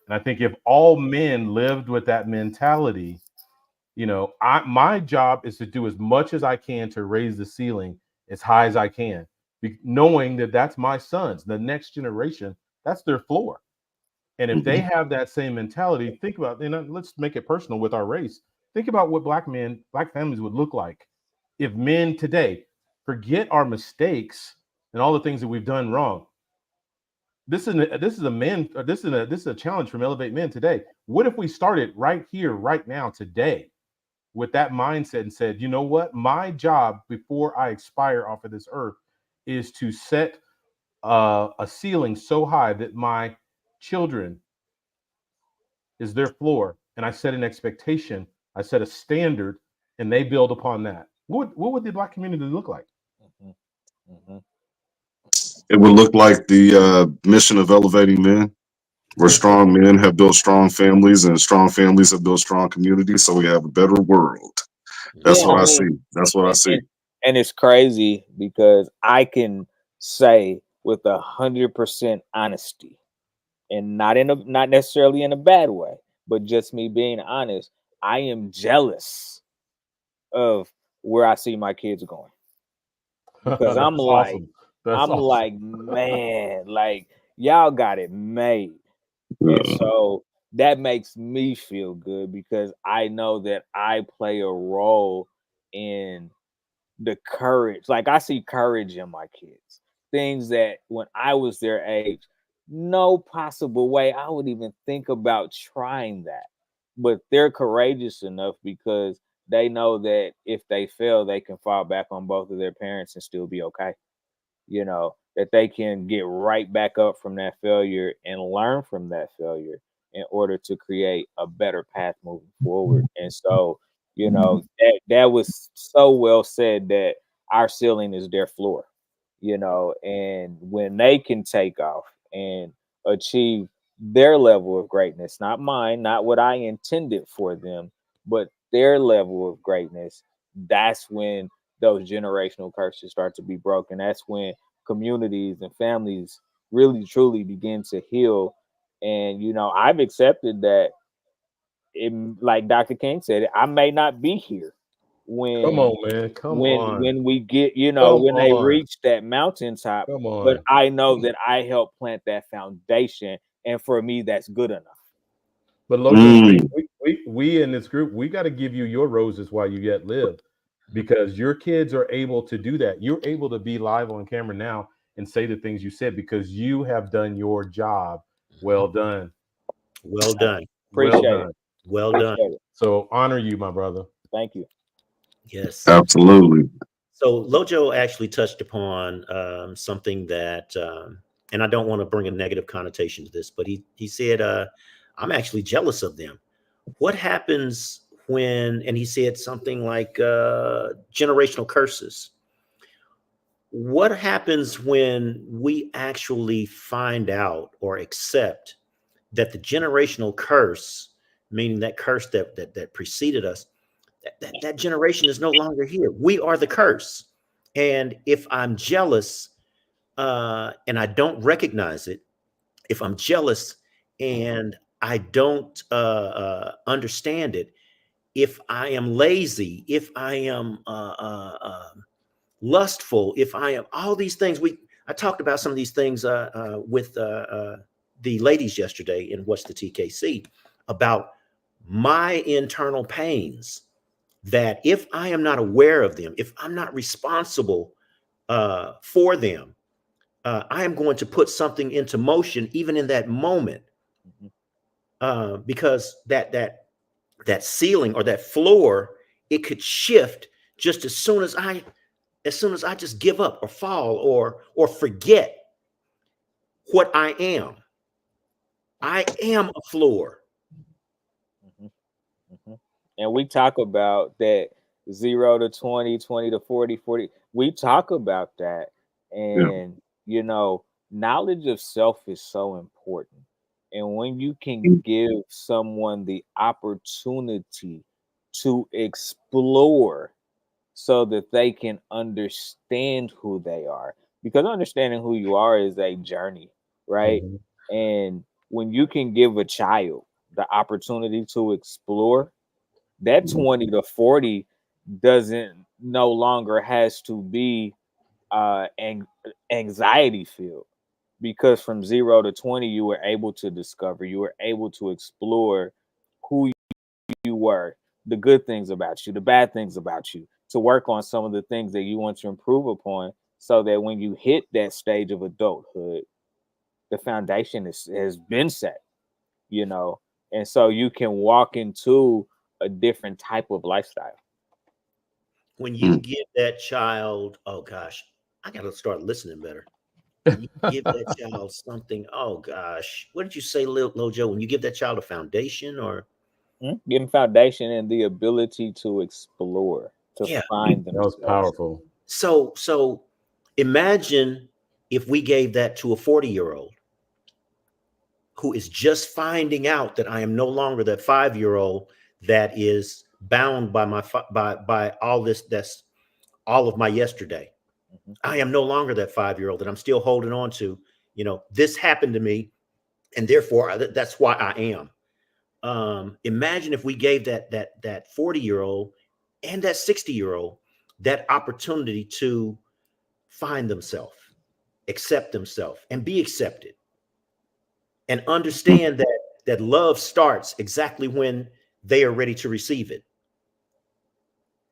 And I think if all men lived with that mentality, my job is to do as much as I can to raise the ceiling as high as I can, knowing that that's my sons, the next generation, that's their floor. And if they mhm. have that same mentality, think about, let's make it personal with our race. Think about what black families would look like if men today forget our mistakes and all the things that we've done wrong. This is a challenge from Elevate Men today. What if we started right here, right now, today, with that mindset and said, you know what, my job before I expire off of this earth is to set a ceiling so high that my children is their floor, and I set an expectation, I set a standard, and they build upon that. What would the black community look like? Mhm, mhm. It would look like the mission of elevating men, where strong men have built strong families and strong families have built strong communities. So we have a better world. That's Yeah, what I I mean, see. That's what I and, see. and and it's crazy because I can say with 100% honesty, and not necessarily in a bad way, but just me being honest, I am jealous of where I see my kids going because That's awesome. That's I'm awesome. like, man, like y'all got it made. And Uh, so that makes me feel good because I know that I play a role in the courage. Like I see courage in my kids. Things that when I was their age, no possible way I would even think about trying that. But they're courageous enough because they know that if they fail, they can fall back on both of their parents and still be okay. That they can get right back up from that failure and learn from that failure in order to create a better path moving forward. And so, that was so well said that our ceiling is their floor, you know, and when they can take off and achieve their level of greatness, not mine, not what I intended for them, but their level of greatness, that's when those generational curses start to be broken. That's when communities and families really truly begin to heal. And you know, I've accepted that it, like Dr. King said, I may not be here Come when on, man. Come on. we get, you know, Come when they on. reach that mountaintop, Come but on. I know that I helped plant that foundation, and for me that's good enough. But Lojo, Mm. we in this group, we got to give you your roses while you yet live, because your kids are able to do that. You're able to be live on camera now and say the things you said because you have done your job. Well done. Well done. Well Appreciate done. it. Well done. Appreciate it. So honor you, my brother. Thank you. Yes. Absolutely. So Lojo actually touched upon something that, and I don't want to bring a negative connotation to this, but he said, I'm actually jealous of them. What happens when, and he said something like generational curses. What happens when we actually find out or accept that the generational curse, meaning that curse that preceded us, that generation is no longer here. We are the curse. And if I'm jealous and I don't recognize it, if I'm jealous and I don't understand it, if I am lazy, if I am lustful, if I am all these things, I talked about some of these things with the ladies yesterday in What's the TKC about my internal pains, that if I am not aware of them, if I'm not responsible for them, I am going to put something into motion even in that moment, because that ceiling or that floor, it could shift just as soon as I just give up or fall or forget what I am. I am a floor. And we talk about that 0 to 20, 20 to 40, 40. We talk about that. And, you know, knowledge of self is so important. And when you can give someone the opportunity to explore so that they can understand who they are, because understanding who you are is a journey, right? Mm-hmm. And when you can give a child the opportunity to explore, that 20 to 40 doesn't no longer has to be anxiety filled, because from 0 to 20 you were able to discover, you were able to explore who you were, the good things about you, the bad things about you, to work on some of the things that you want to improve upon, so that when you hit that stage of adulthood, the foundation has been set, you know, and so you can walk into a different type of lifestyle. When you give that child, oh gosh, I got to start listening better. When you give that child something, oh gosh, what did you say, Lojo? When you give that child a foundation, or Give them foundation and the ability to explore, to find that was themselves. powerful. So imagine if we gave that to a 40-year-old who is just finding out that I am no longer that 5-year-old that is bound by my by all this, that's all of my yesterday. I am no longer that 5-year-old that I'm still holding on to. You know, this happened to me, and therefore that's why I am. Imagine if we gave that 40-year-old and that 60-year-old that opportunity to find themselves, accept themselves, and be accepted, and understand that love starts exactly when they are ready to receive it.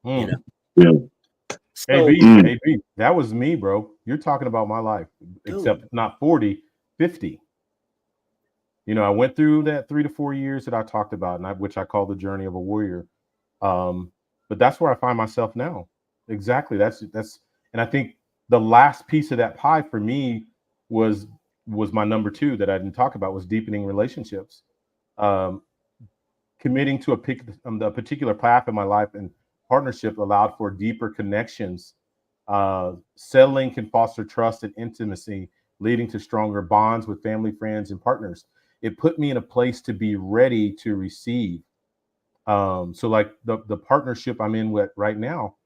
You know. Yeah. So, AB, that was me, bro. You're talking about my life, except not 40, 50. You know, I went through that 3 to 4 years that I talked about, and which I call the journey of a warrior. But that's where I find myself now. Exactly. That's, and I think the last piece of that pie for me was my number 2 that I didn't talk about, was deepening relationships. Committing to a particular path in my life and partnership allowed for deeper connections Settling can foster trust and intimacy, leading to stronger bonds with family, friends, and partners. It put me in a place to be ready to receive. So like the partnership I'm in with right now,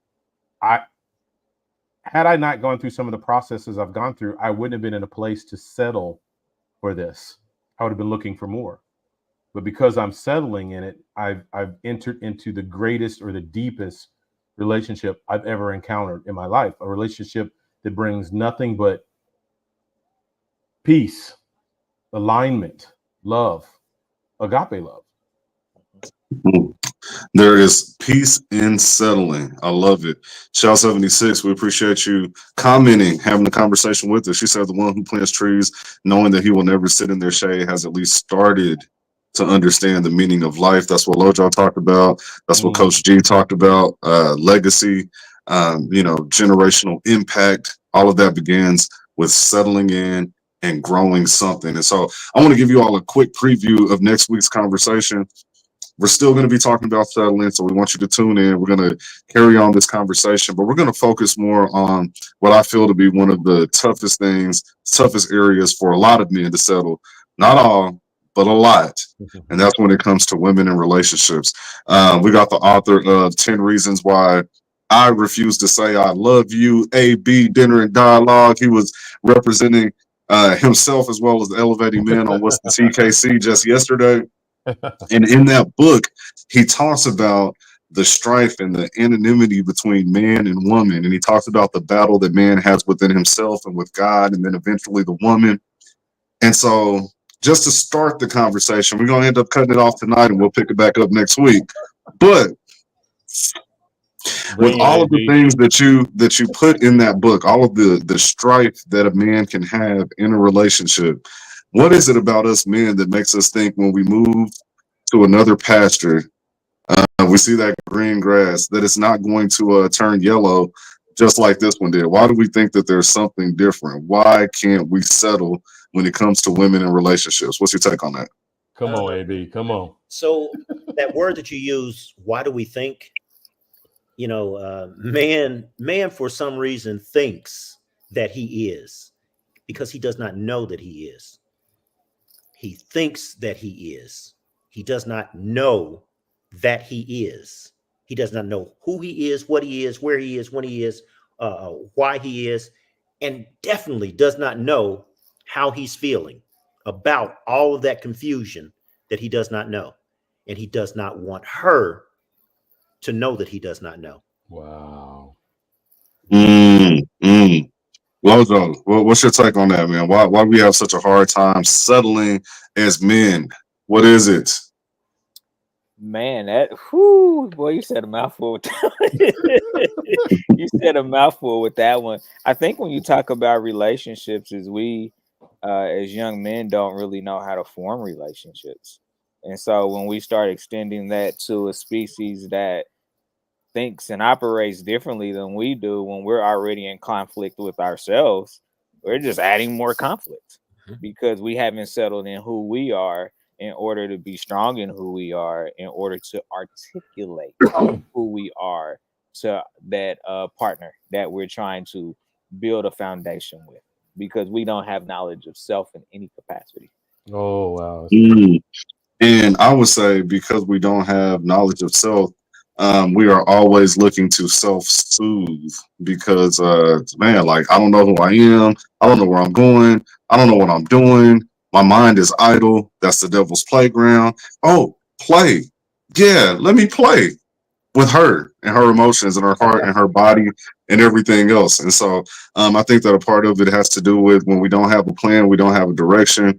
had I not gone through some of the processes I've gone through, I wouldn't have been in a place to settle for this. I would have been looking for more. But because I'm settling in it, I've entered into the greatest or the deepest relationship I've ever encountered in my life, a relationship that brings nothing but peace, alignment, love, agape love. There is peace in settling. I love it. Shell 76, we appreciate you commenting, having a conversation with us. She said the one who plants trees, knowing that he will never sit in their shade, has at least started to understand the meaning of life. That's what Lojo talked about. That's what Coach G talked about. Legacy, generational impact. All of that begins with settling in and growing something. And so I want to give you all a quick preview of next week's conversation. We're still going to be talking about settling, so we want you to tune in. We're going to carry on this conversation, but we're going to focus more on what I feel to be one of the toughest areas for a lot of men to settle. Not all, but a lot. And that's when it comes to women and relationships. We got the author of 10 Reasons Why I Refuse to Say I Love You, AB, Dinner and Dialogue. He was representing himself as well as the Elevating Men on What's the TKC just yesterday. And in that book, he talks about the strife and the anonymity between man and woman. And he talks about the battle that man has within himself and with God, and then eventually the woman. And so just to start the conversation, we're going to end up cutting it off tonight and we'll pick it back up next week. But with all of the things that you put in that book, all of the strife that a man can have in a relationship, what is it about us men that makes us think when we move to another pasture, we see that green grass, that it's not going to turn yellow just like this one did? Why do we think that there's something different? Why can't we settle when it comes to women and relationships? What's your take on that? Come on, AB. Come on. So that word that you use, why do we think? Man for some reason thinks that he is, because he does not know that he is. He thinks that he is. He does not know that he is. He does not know who he is, what he is, where he is, when he is, why he is, and definitely does not know how he's feeling about all of that confusion that he does not know. And he does not want her to know that he does not know. Wow. Lojo, what's your take on that, man? Why we have such a hard time settling as men? What is it? Man, boy, you said a mouthful with that. You said a mouthful with that one. I think when you talk about relationships, is we as young men don't really know how to form relationships. And so when we start extending that to a species that thinks and operates differently than we do, when we're already in conflict with ourselves, we're just adding more conflict because we haven't settled in who we are in order to be strong in who we are, in order to articulate who we are to that partner that we're trying to build a foundation with, because we don't have knowledge of self in any capacity. Oh, wow. And I would say because we don't have knowledge of self, we are always looking to self-soothe because, man, like, I don't know who I am. I don't know where I'm going. I don't know what I'm doing. My mind is idle. That's the devil's playground. Oh, play. Yeah, let me play with her and her emotions and her heart and her body and everything else. And so I think that a part of it has to do with when we don't have a plan, we don't have a direction.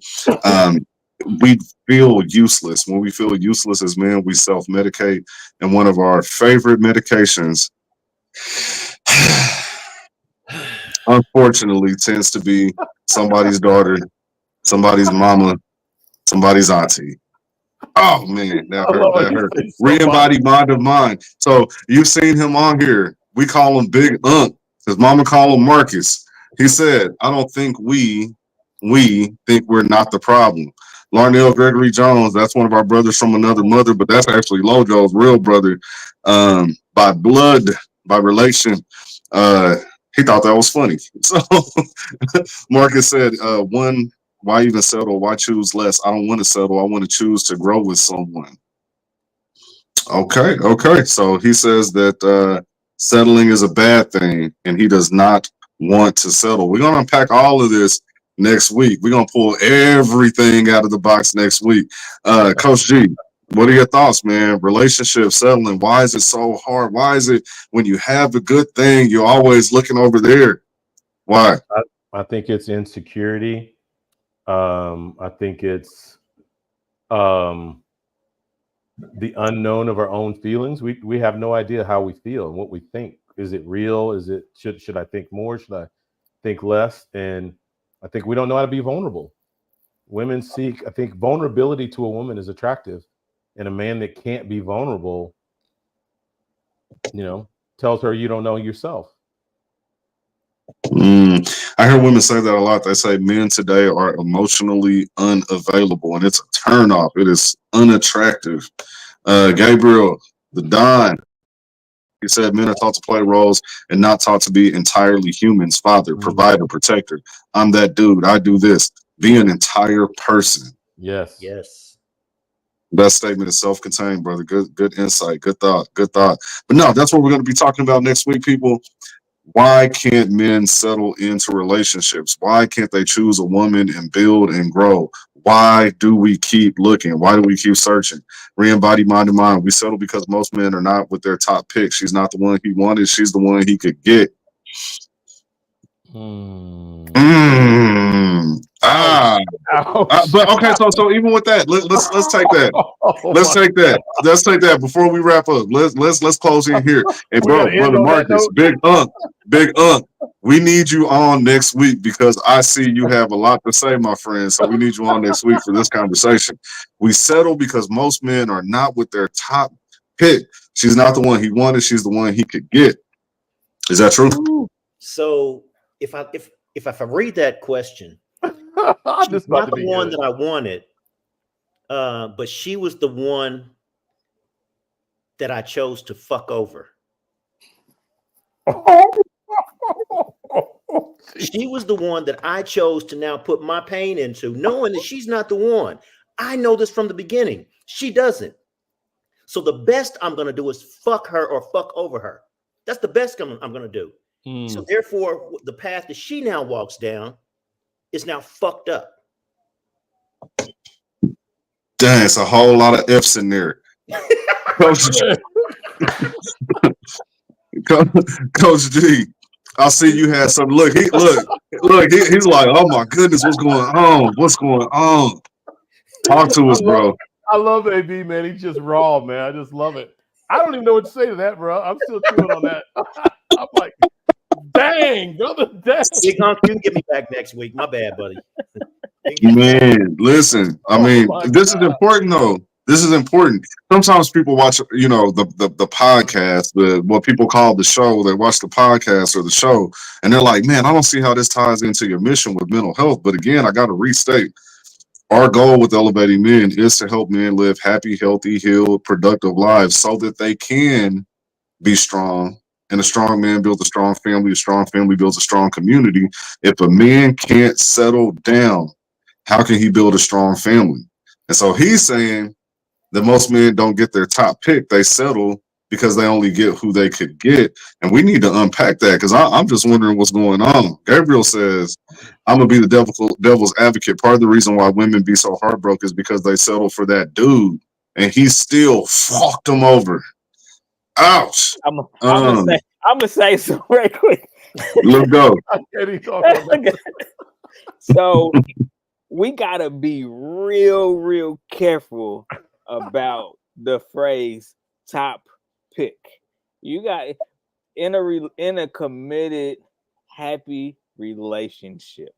We feel useless. When we feel useless as men, we self-medicate. And one of our favorite medications, unfortunately, tends to be somebody's daughter, somebody's mama, somebody's auntie. Oh, man, that hurt. Re-embodied mind of mine. So you've seen him on here. We call him Big Unc. His mama call him Marcus. He said, I don't think we think we're not the problem. Larnell Gregory Jones, that's one of our brothers from another mother, but that's actually Lojo's real brother by blood, by relation. He thought that was funny. So Marcus said, one, why even settle? Why choose less? I don't want to settle. I want to choose to grow with someone. Okay. So he says that settling is a bad thing and he does not want to settle. We're going to unpack all of this next week. We're going to pull everything out of the box next week. Coach G, what are your thoughts, man? Relationship settling. Why is it so hard? Why is it when you have a good thing, you're always looking over there? Why? I think it's insecurity. I think it's the unknown of our own feelings. We have no idea how we feel and what we think. Is it real? Is it should I think more? Should I think less? And I think we don't know how to be vulnerable. Women seek, I think vulnerability to a woman is attractive. And a man that can't be vulnerable, tells her you don't know yourself. I hear women say that a lot. They say men today are emotionally unavailable, and it's a turnoff. It is unattractive. Gabriel, the Don, he said men are taught to play roles and not taught to be entirely humans. Father, provider, protector. I'm that dude. I do this. Be an entire person. Yes. That statement is self-contained, brother. Good insight. Good thought. But no, that's what we're going to be talking about next week, people. Why can't men settle into relationships? Why can't they choose a woman and build and grow? Why do we keep looking? Why do we keep searching? Re-embody mind to mind. We settle because most men are not with their top pick. She's not the one he wanted. She's the one he could get. But okay, so even with that, let's take that. Let's take that before we wrap up. Let's close in here. And brother Marcus, Big Unk, we need you on next week because I see you have a lot to say, my friend. So we need you on next week for this conversation. We settle because most men are not with their top pick. She's not the one he wanted. She's the one he could get. Is that true? So if I read that question, she's not the one that I wanted, but she was the one that I chose to fuck over. She was the one that I chose to now put my pain into, knowing that she's not the one. I know this from the beginning. She doesn't. So the best I'm going to do is fuck her or fuck over her. That's the best I'm going to do. So therefore, the path that she now walks down is now fucked up. Dang, it's a whole lot of F's in there. Coach G, I see you had some. Look, he's like, oh my goodness, what's going on? Talk to us, bro. I love AB, man. He's just raw, man. I just love it. I don't even know what to say to that, bro. I'm still chewing on that. I'm like, dang, brother, dang. Big Hunk, you can get me back next week. My bad, buddy. Man, listen. I mean, this is important, though. This is important. Sometimes people watch, the podcast, what people call the show. They watch the podcast or the show, and they're like, man, I don't see how this ties into your mission with mental health. But again, I got to restate. Our goal with Elevating Men is to help men live happy, healthy, healed, productive lives so that they can be strong. And a strong man builds a strong family. A strong family builds a strong community. If a man can't settle down, how can he build a strong family? And so he's saying that most men don't get their top pick. They settle because they only get who they could get. And we need to unpack that because I'm just wondering what's going on. Gabriel says, I'm going to be the devil's advocate. Part of the reason why women be so heartbroken is because they settle for that dude and he still fucked them over. Ouch. I'm gonna say something right quick. Let's go. So we gotta be real careful about the phrase top pick. You got in a committed, happy relationship,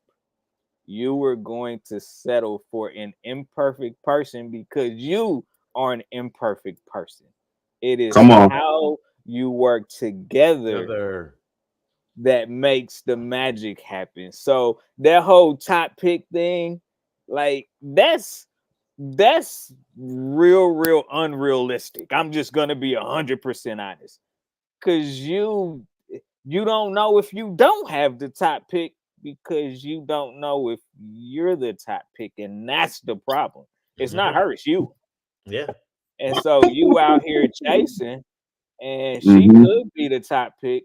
you were going to settle for an imperfect person because you are an imperfect person. It is how you work together that makes the magic happen. So that whole top pick thing, like that's real unrealistic. I'm just gonna be 100% honest, because you don't know if you don't have the top pick because you don't know if you're the top pick, and that's the problem. It's not her, it's you. Yeah. And so you out here chasing, and she Hmm. could be the top pick,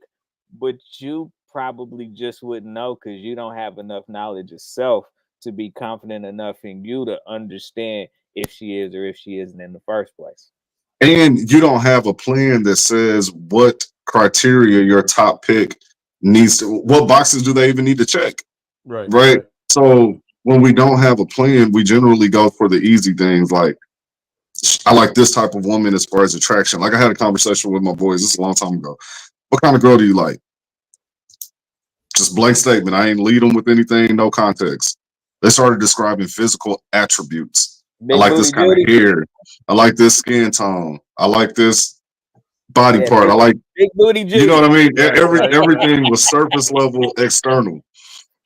but you probably just wouldn't know because you don't have enough knowledge of self to be confident enough in you to understand if she is or if she isn't in the first place. And you don't have a plan that says what criteria your top pick needs to, what boxes do they even need to check? Right. Right. So when we don't have a plan, we generally go for the easy things like, I like this type of woman as far as attraction. Like I had a conversation with my boys, this is a long time ago. What kind of girl do you like? Just blank statement. I ain't lead them with anything, no context. They started describing physical attributes. I Big like this booty kind of Judy. hair. I like this skin tone. I like this body Yeah, part. I like, big booty Judy. you know what I mean? Right, right. Everything was surface level, external.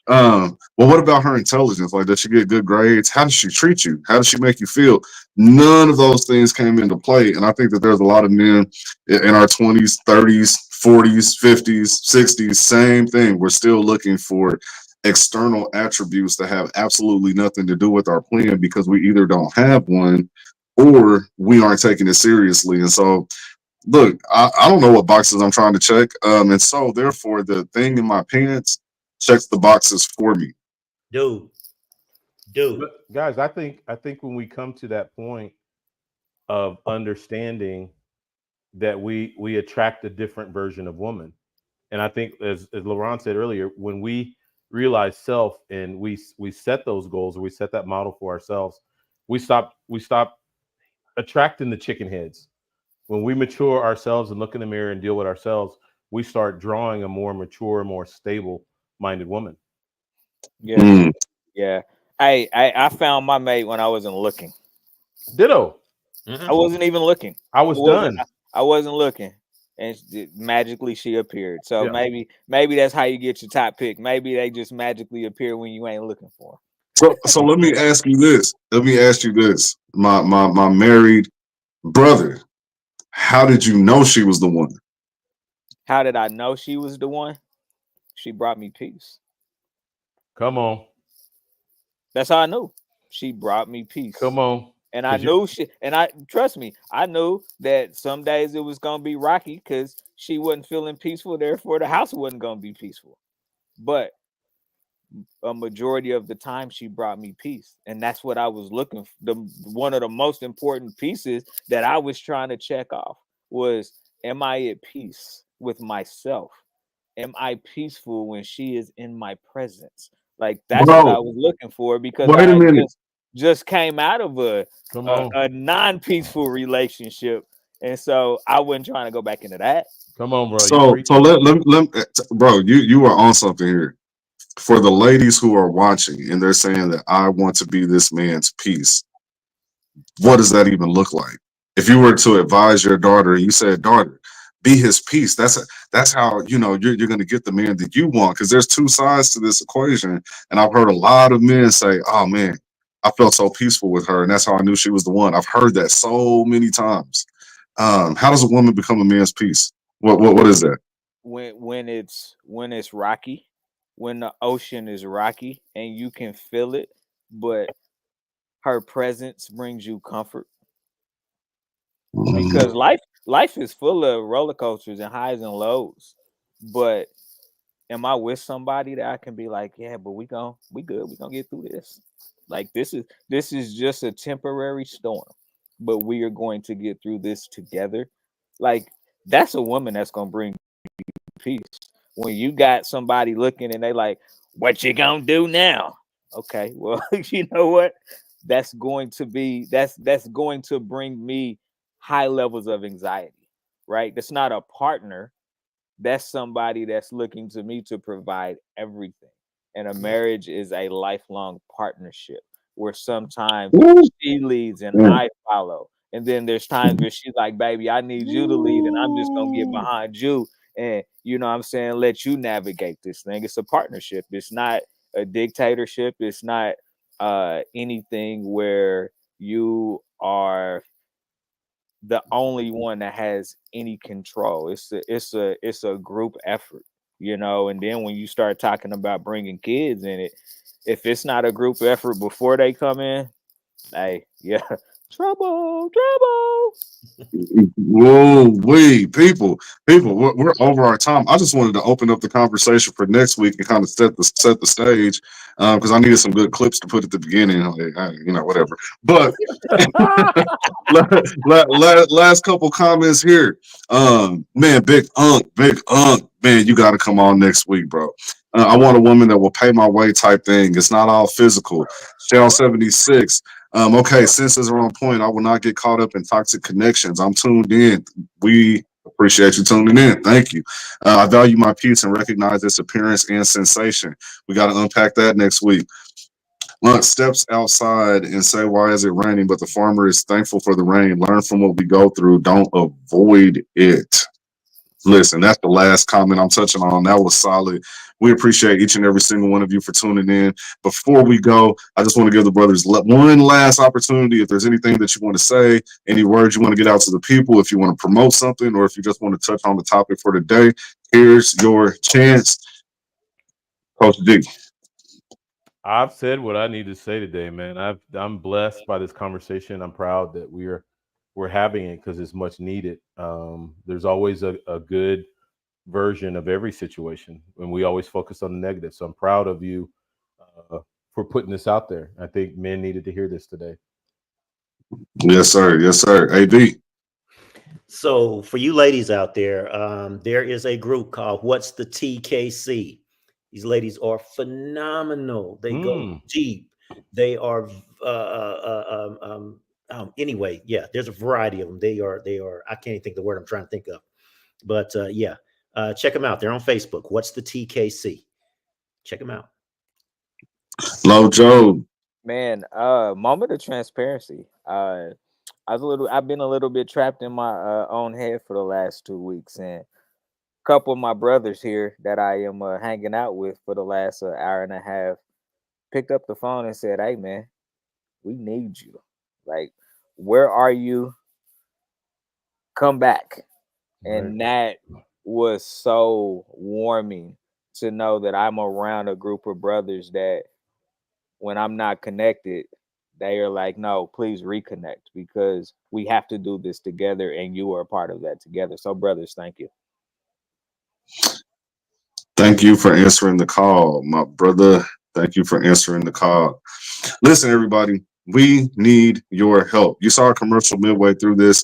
Well, what about her intelligence? Like, does she get good grades? How does she treat you? How does she make you feel? None of those things came into play. And I think that there's a lot of men in our 20s, 30s, 40s, 50s, 60s, same thing. We're still looking for external attributes that have absolutely nothing to do with our plan because we either don't have one or we aren't taking it seriously. And so, look, I don't know what boxes I'm trying to check. And so, therefore, the thing in my pants checks the boxes for me. Dude. But guys, I think when we come to that point of understanding that we attract a different version of woman, and I think as Laurent said earlier, when we realize self and we set those goals or we set that model for ourselves, we stop attracting the chicken heads. When we mature ourselves and look in the mirror and deal with ourselves, we start drawing a more mature, more stable minded woman. Yeah, Mm. yeah. I found my mate when I wasn't looking. Ditto. I wasn't even looking. I was done. I wasn't looking, and magically she appeared. So Yeah. maybe that's how you get your top pick. Maybe they just magically appear when you ain't looking for 'em. So let me ask you this. Let me ask you this. My married brother, how did you know she was the one? How did I know she was the one? She brought me peace. Come on. That's how I knew. She brought me peace. Come on. And I 'Cause you- knew I trust me, I knew that some days it was gonna be rocky because she wasn't feeling peaceful, therefore the house wasn't gonna be peaceful. But a majority of the time she brought me peace. And that's what I was looking for. One of the most important pieces that I was trying to check off was, am I at peace with myself? Am I peaceful when she is in my presence? Like that's what I Bro, was looking for because wait I a had minute. just came out of Come on. a non-peaceful relationship. And so I wasn't trying to go back into that. Come on, bro. You So preaching. bro, you are on something here. For the ladies who are watching and they're saying that I want to be this man's peace, what does that even look like? If you were to advise your daughter and you said, daughter, be his peace, that's how you're going to get the man that you want, because there's two sides to this equation. And I've heard a lot of men say, oh man, I felt so peaceful with her and that's how I knew she was the one. I've heard that so many times. How does a woman become a man's peace? What is that? When it's rocky, when the ocean is rocky and you can feel it, but her presence brings you comfort. Because life is full of roller coasters and highs and lows. But am I with somebody that I can be like, yeah, but we good, we gonna get through this. Like this is just a temporary storm, but we are going to get through this together. Like that's a woman that's gonna bring peace. When you got somebody looking and they like, what you gonna do now? Okay, well, you know what? That's going to bring me high levels of anxiety, right? That's not a partner. That's somebody that's looking to me to provide everything. And a marriage is a lifelong partnership where sometimes Woo. she leads and Yeah. I follow. And then there's times where she's like, baby, I need you to lead, and I'm just gonna get behind you and you know what I'm saying, let you navigate this thing. It's a partnership. It's not a dictatorship. It's not anything where you are the only one that has any control. It's a group effort. you know. And then when you start talking about bringing kids in it, if it's not a group effort before they come in, hey, yeah, trouble. Whoa, people, we're over our time. I just wanted to open up the conversation for next week and kind of set the stage, because I needed some good clips to put at the beginning. Whatever. But last couple comments here. Man, Big Unk, man, you got to come on next week, bro. I want a woman that will pay my way type thing. It's not all physical. Shell 76. Okay, senses are on point. I will not get caught up in toxic connections. I'm tuned in. We appreciate you tuning in. Thank you. I value my peace and recognize its appearance and sensation. We got to unpack that next week. Lunt steps outside and say, why is it raining? But the farmer is thankful for the rain. Learn from what we go through. Don't avoid it. Listen, that's the last comment I'm touching on. That was solid. We appreciate each and every single one of you for tuning in. Before we go, I just want to give the brothers one last opportunity. If there's anything that you want to say, any words you want to get out to the people, if you want to promote something, or if you just want to touch on the topic for today, here's your chance. Coach D. I've said what I need to say today, man. I'm blessed by this conversation. I'm proud that we're having it because it's much needed. There's always a good version of every situation, and we always focus on the negative. So I'm proud of you for putting this out there. I think men needed to hear this today. Yes, sir. Yes, sir. AB. So for you ladies out there, there is a group called What's the TKC? These ladies are phenomenal. They go deep. They are anyway, yeah, there's a variety of them. They are I can't even think the word I'm trying to think of. But check them out. They're on Facebook. What's the TKC? Check them out. Low Joe. Man, moment of transparency. I've been a little bit trapped in my own head for the last 2 weeks, and a couple of my brothers here that I am hanging out with for the last hour and a half picked up the phone and said, "Hey, man, we need you. Like, where are you? Come back." And that was so warming to know that I'm around a group of brothers that when I'm not connected, they are like, no, please reconnect because we have to do this together and you are a part of that together. So brothers, thank you. Thank you for answering the call, my brother. Thank you for answering the call. Listen, everybody, we need your help. You saw a commercial midway through this.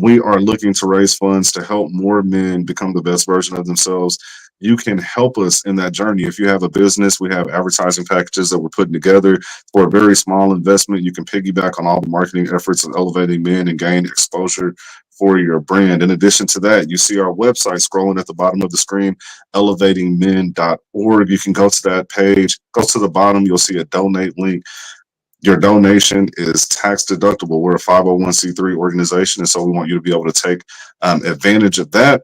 We are looking to raise funds to help more men become the best version of themselves. You can help us in that journey. If you have a business, we have advertising packages that we're putting together for a very small investment. You can piggyback on all the marketing efforts of Elevating Men and gain exposure for your brand. In addition to that, you see our website scrolling at the bottom of the screen, elevatingmen.org. You can go to that page, go to the bottom, you'll see a donate link. Your donation is tax deductible. We're a 501c3 organization, and so we want you to be able to take advantage of that.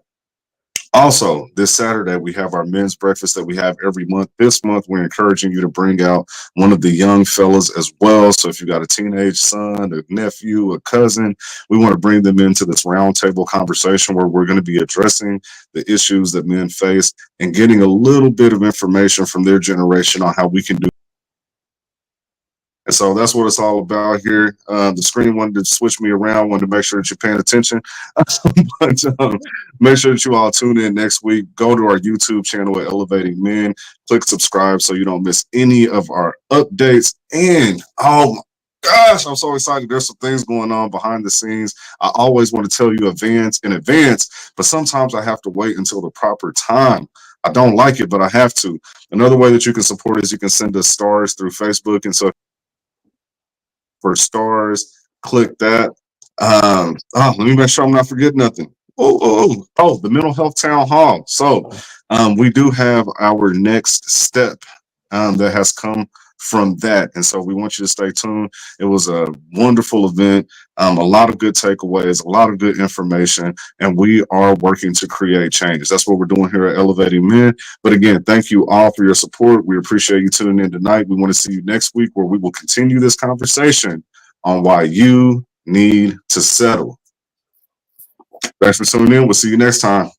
Also, this Saturday, we have our men's breakfast that we have every month. This month, we're encouraging you to bring out one of the young fellas as well. So if you got a teenage son, a nephew, a cousin, we want to bring them into this roundtable conversation where we're going to be addressing the issues that men face and getting a little bit of information from their generation on how we can do. And so that's what it's all about here. The screen wanted to switch me around, wanted to make sure that you're paying attention. But make sure that you all tune in next week. Go to our YouTube channel at Elevating Men. Click subscribe so you don't miss any of our updates. And oh my gosh, I'm so excited. There's some things going on behind the scenes. I always want to tell you in advance, but sometimes I have to wait until the proper time. I don't like it, but I have to. Another way that you can support is you can send us stars through Facebook. And so for stars, click that. Let me make sure I'm not forgetting nothing. The mental health town hall. So we do have our next step that has come from that. And so we want you to stay tuned. It was a wonderful event, a lot of good takeaways, a lot of good information, and we are working to create change. That's what we're doing here at Elevating Men. But again, thank you all for your support. We appreciate you tuning in tonight. We want to see you next week where we will continue this conversation on why you need to settle. Thanks for tuning in. We'll see you next time.